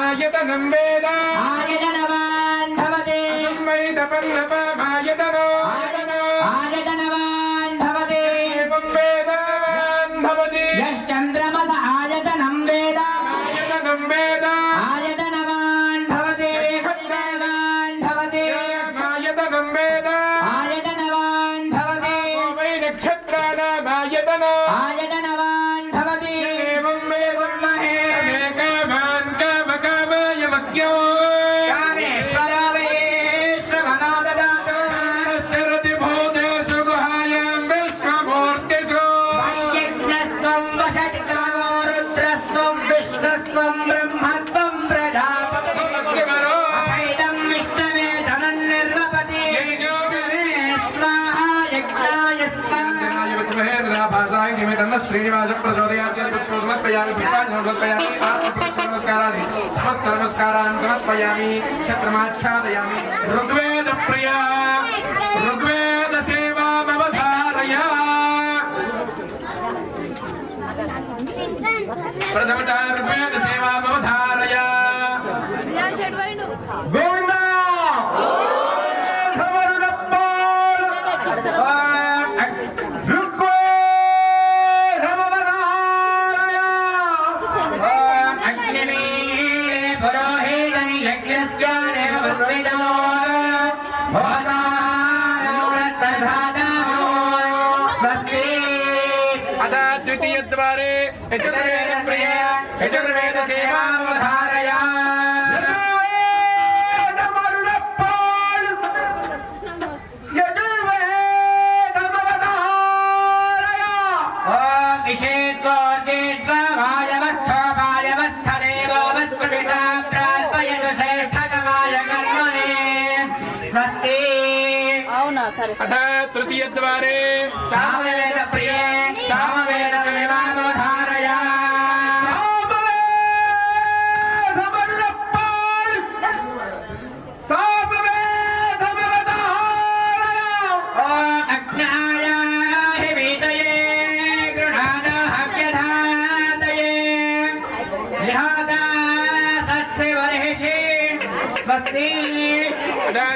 ఆయతనం వేద ఆయతనవాన్ భవతి వై తపన్నపాయతనో ఆయతనవాన్ భవతి ఏవం వేదవాన్ భవతి యశ్చంద్రమస ఆయతనం వేద ఆయతనం వేద ఆయతనవాన్ భవతి ఆయతనవాన్ భవతి ఆయతనం వేద ఆయతనవాన్ భవతి why నక్షత్రానామాయతనో ఆయతనవాన్ Bhavati evam కుర్మహే come on కామకామాయ వక్యో కామేశ్వరో why శ్రవణో దదాతు స్థిరతి భూతేషు గుహాయాం విశ్వమూర్తిషు యజ్ఞస్త్వం వషట్కామో రుద్రస్త్వం విష్ణుస్త్వం బ్రహ్మత్వం Prajapati శివరో ఐదం విష్ణవే ధనుర్నిర్వపతి విష్ణవే స్వాహా యజ్ఞాయ స్వాహా భాషాయ నిమితన్న శ్రీనివాస ప్రచోదయాత్య పుష్పమర్పయామి పుష్పాంజలిమర్పయామి ఆత్మనమస్కారాన్ని సమస్త నమస్కారాన్ని సమర్పయామి ఛత్రమాచ్ఛాదయామి ఋగ్వేద ప్రియ ఋగ్వేద సేవామవధారయ ప్రథమత ఋగ్వేద సేవామవధారయ గోవింద अथ द्वितीय द्वारे यजुर्वेद प्रिय यजुर्वेद सेवावधारय अथ तृतीय द्वारे सामवेद प्रिये सामवेद सेवावधारय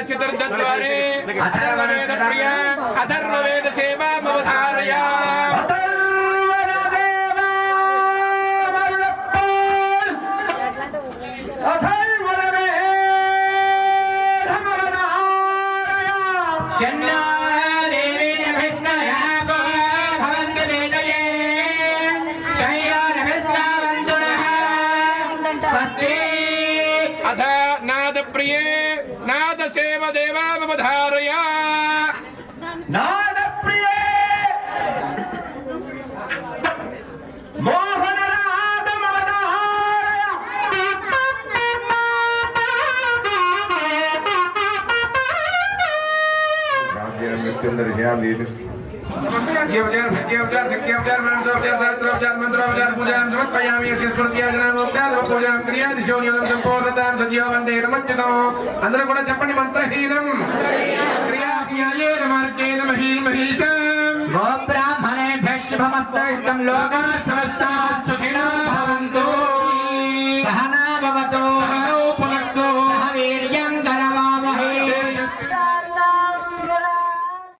चतुर्द्वारे अथर्ववेद प्रिय अथर्ववेद सेवामवधारय अथ नाद प्रिये नाद सेव देवामवधारय నాద ప్రియే మోహన రాగమవధారయ రాజ్య మృత్యుందరి శ్యామీలు यज्ञोपचार शक्योपचार मंत्रोपचार शास्त्रोपचार मंत्रोपचार पूजां समर्पयामि यस्य स्मृत्याजनामोपचार पूजां क्रिया दिशोन्यं संपूर्णतां सद्यो वन्दे नमस्कृतो అందరూ కూడా చెప్పండి మంత్రహీనం క్రియాహీయే నమర్కేన మహీమహీశం గో బ్రాహ్మణేభ్యః శుభమస్తు ఇష్టం లోకాః సమస్తాః సుఖినో భవంతు సహనా భవతు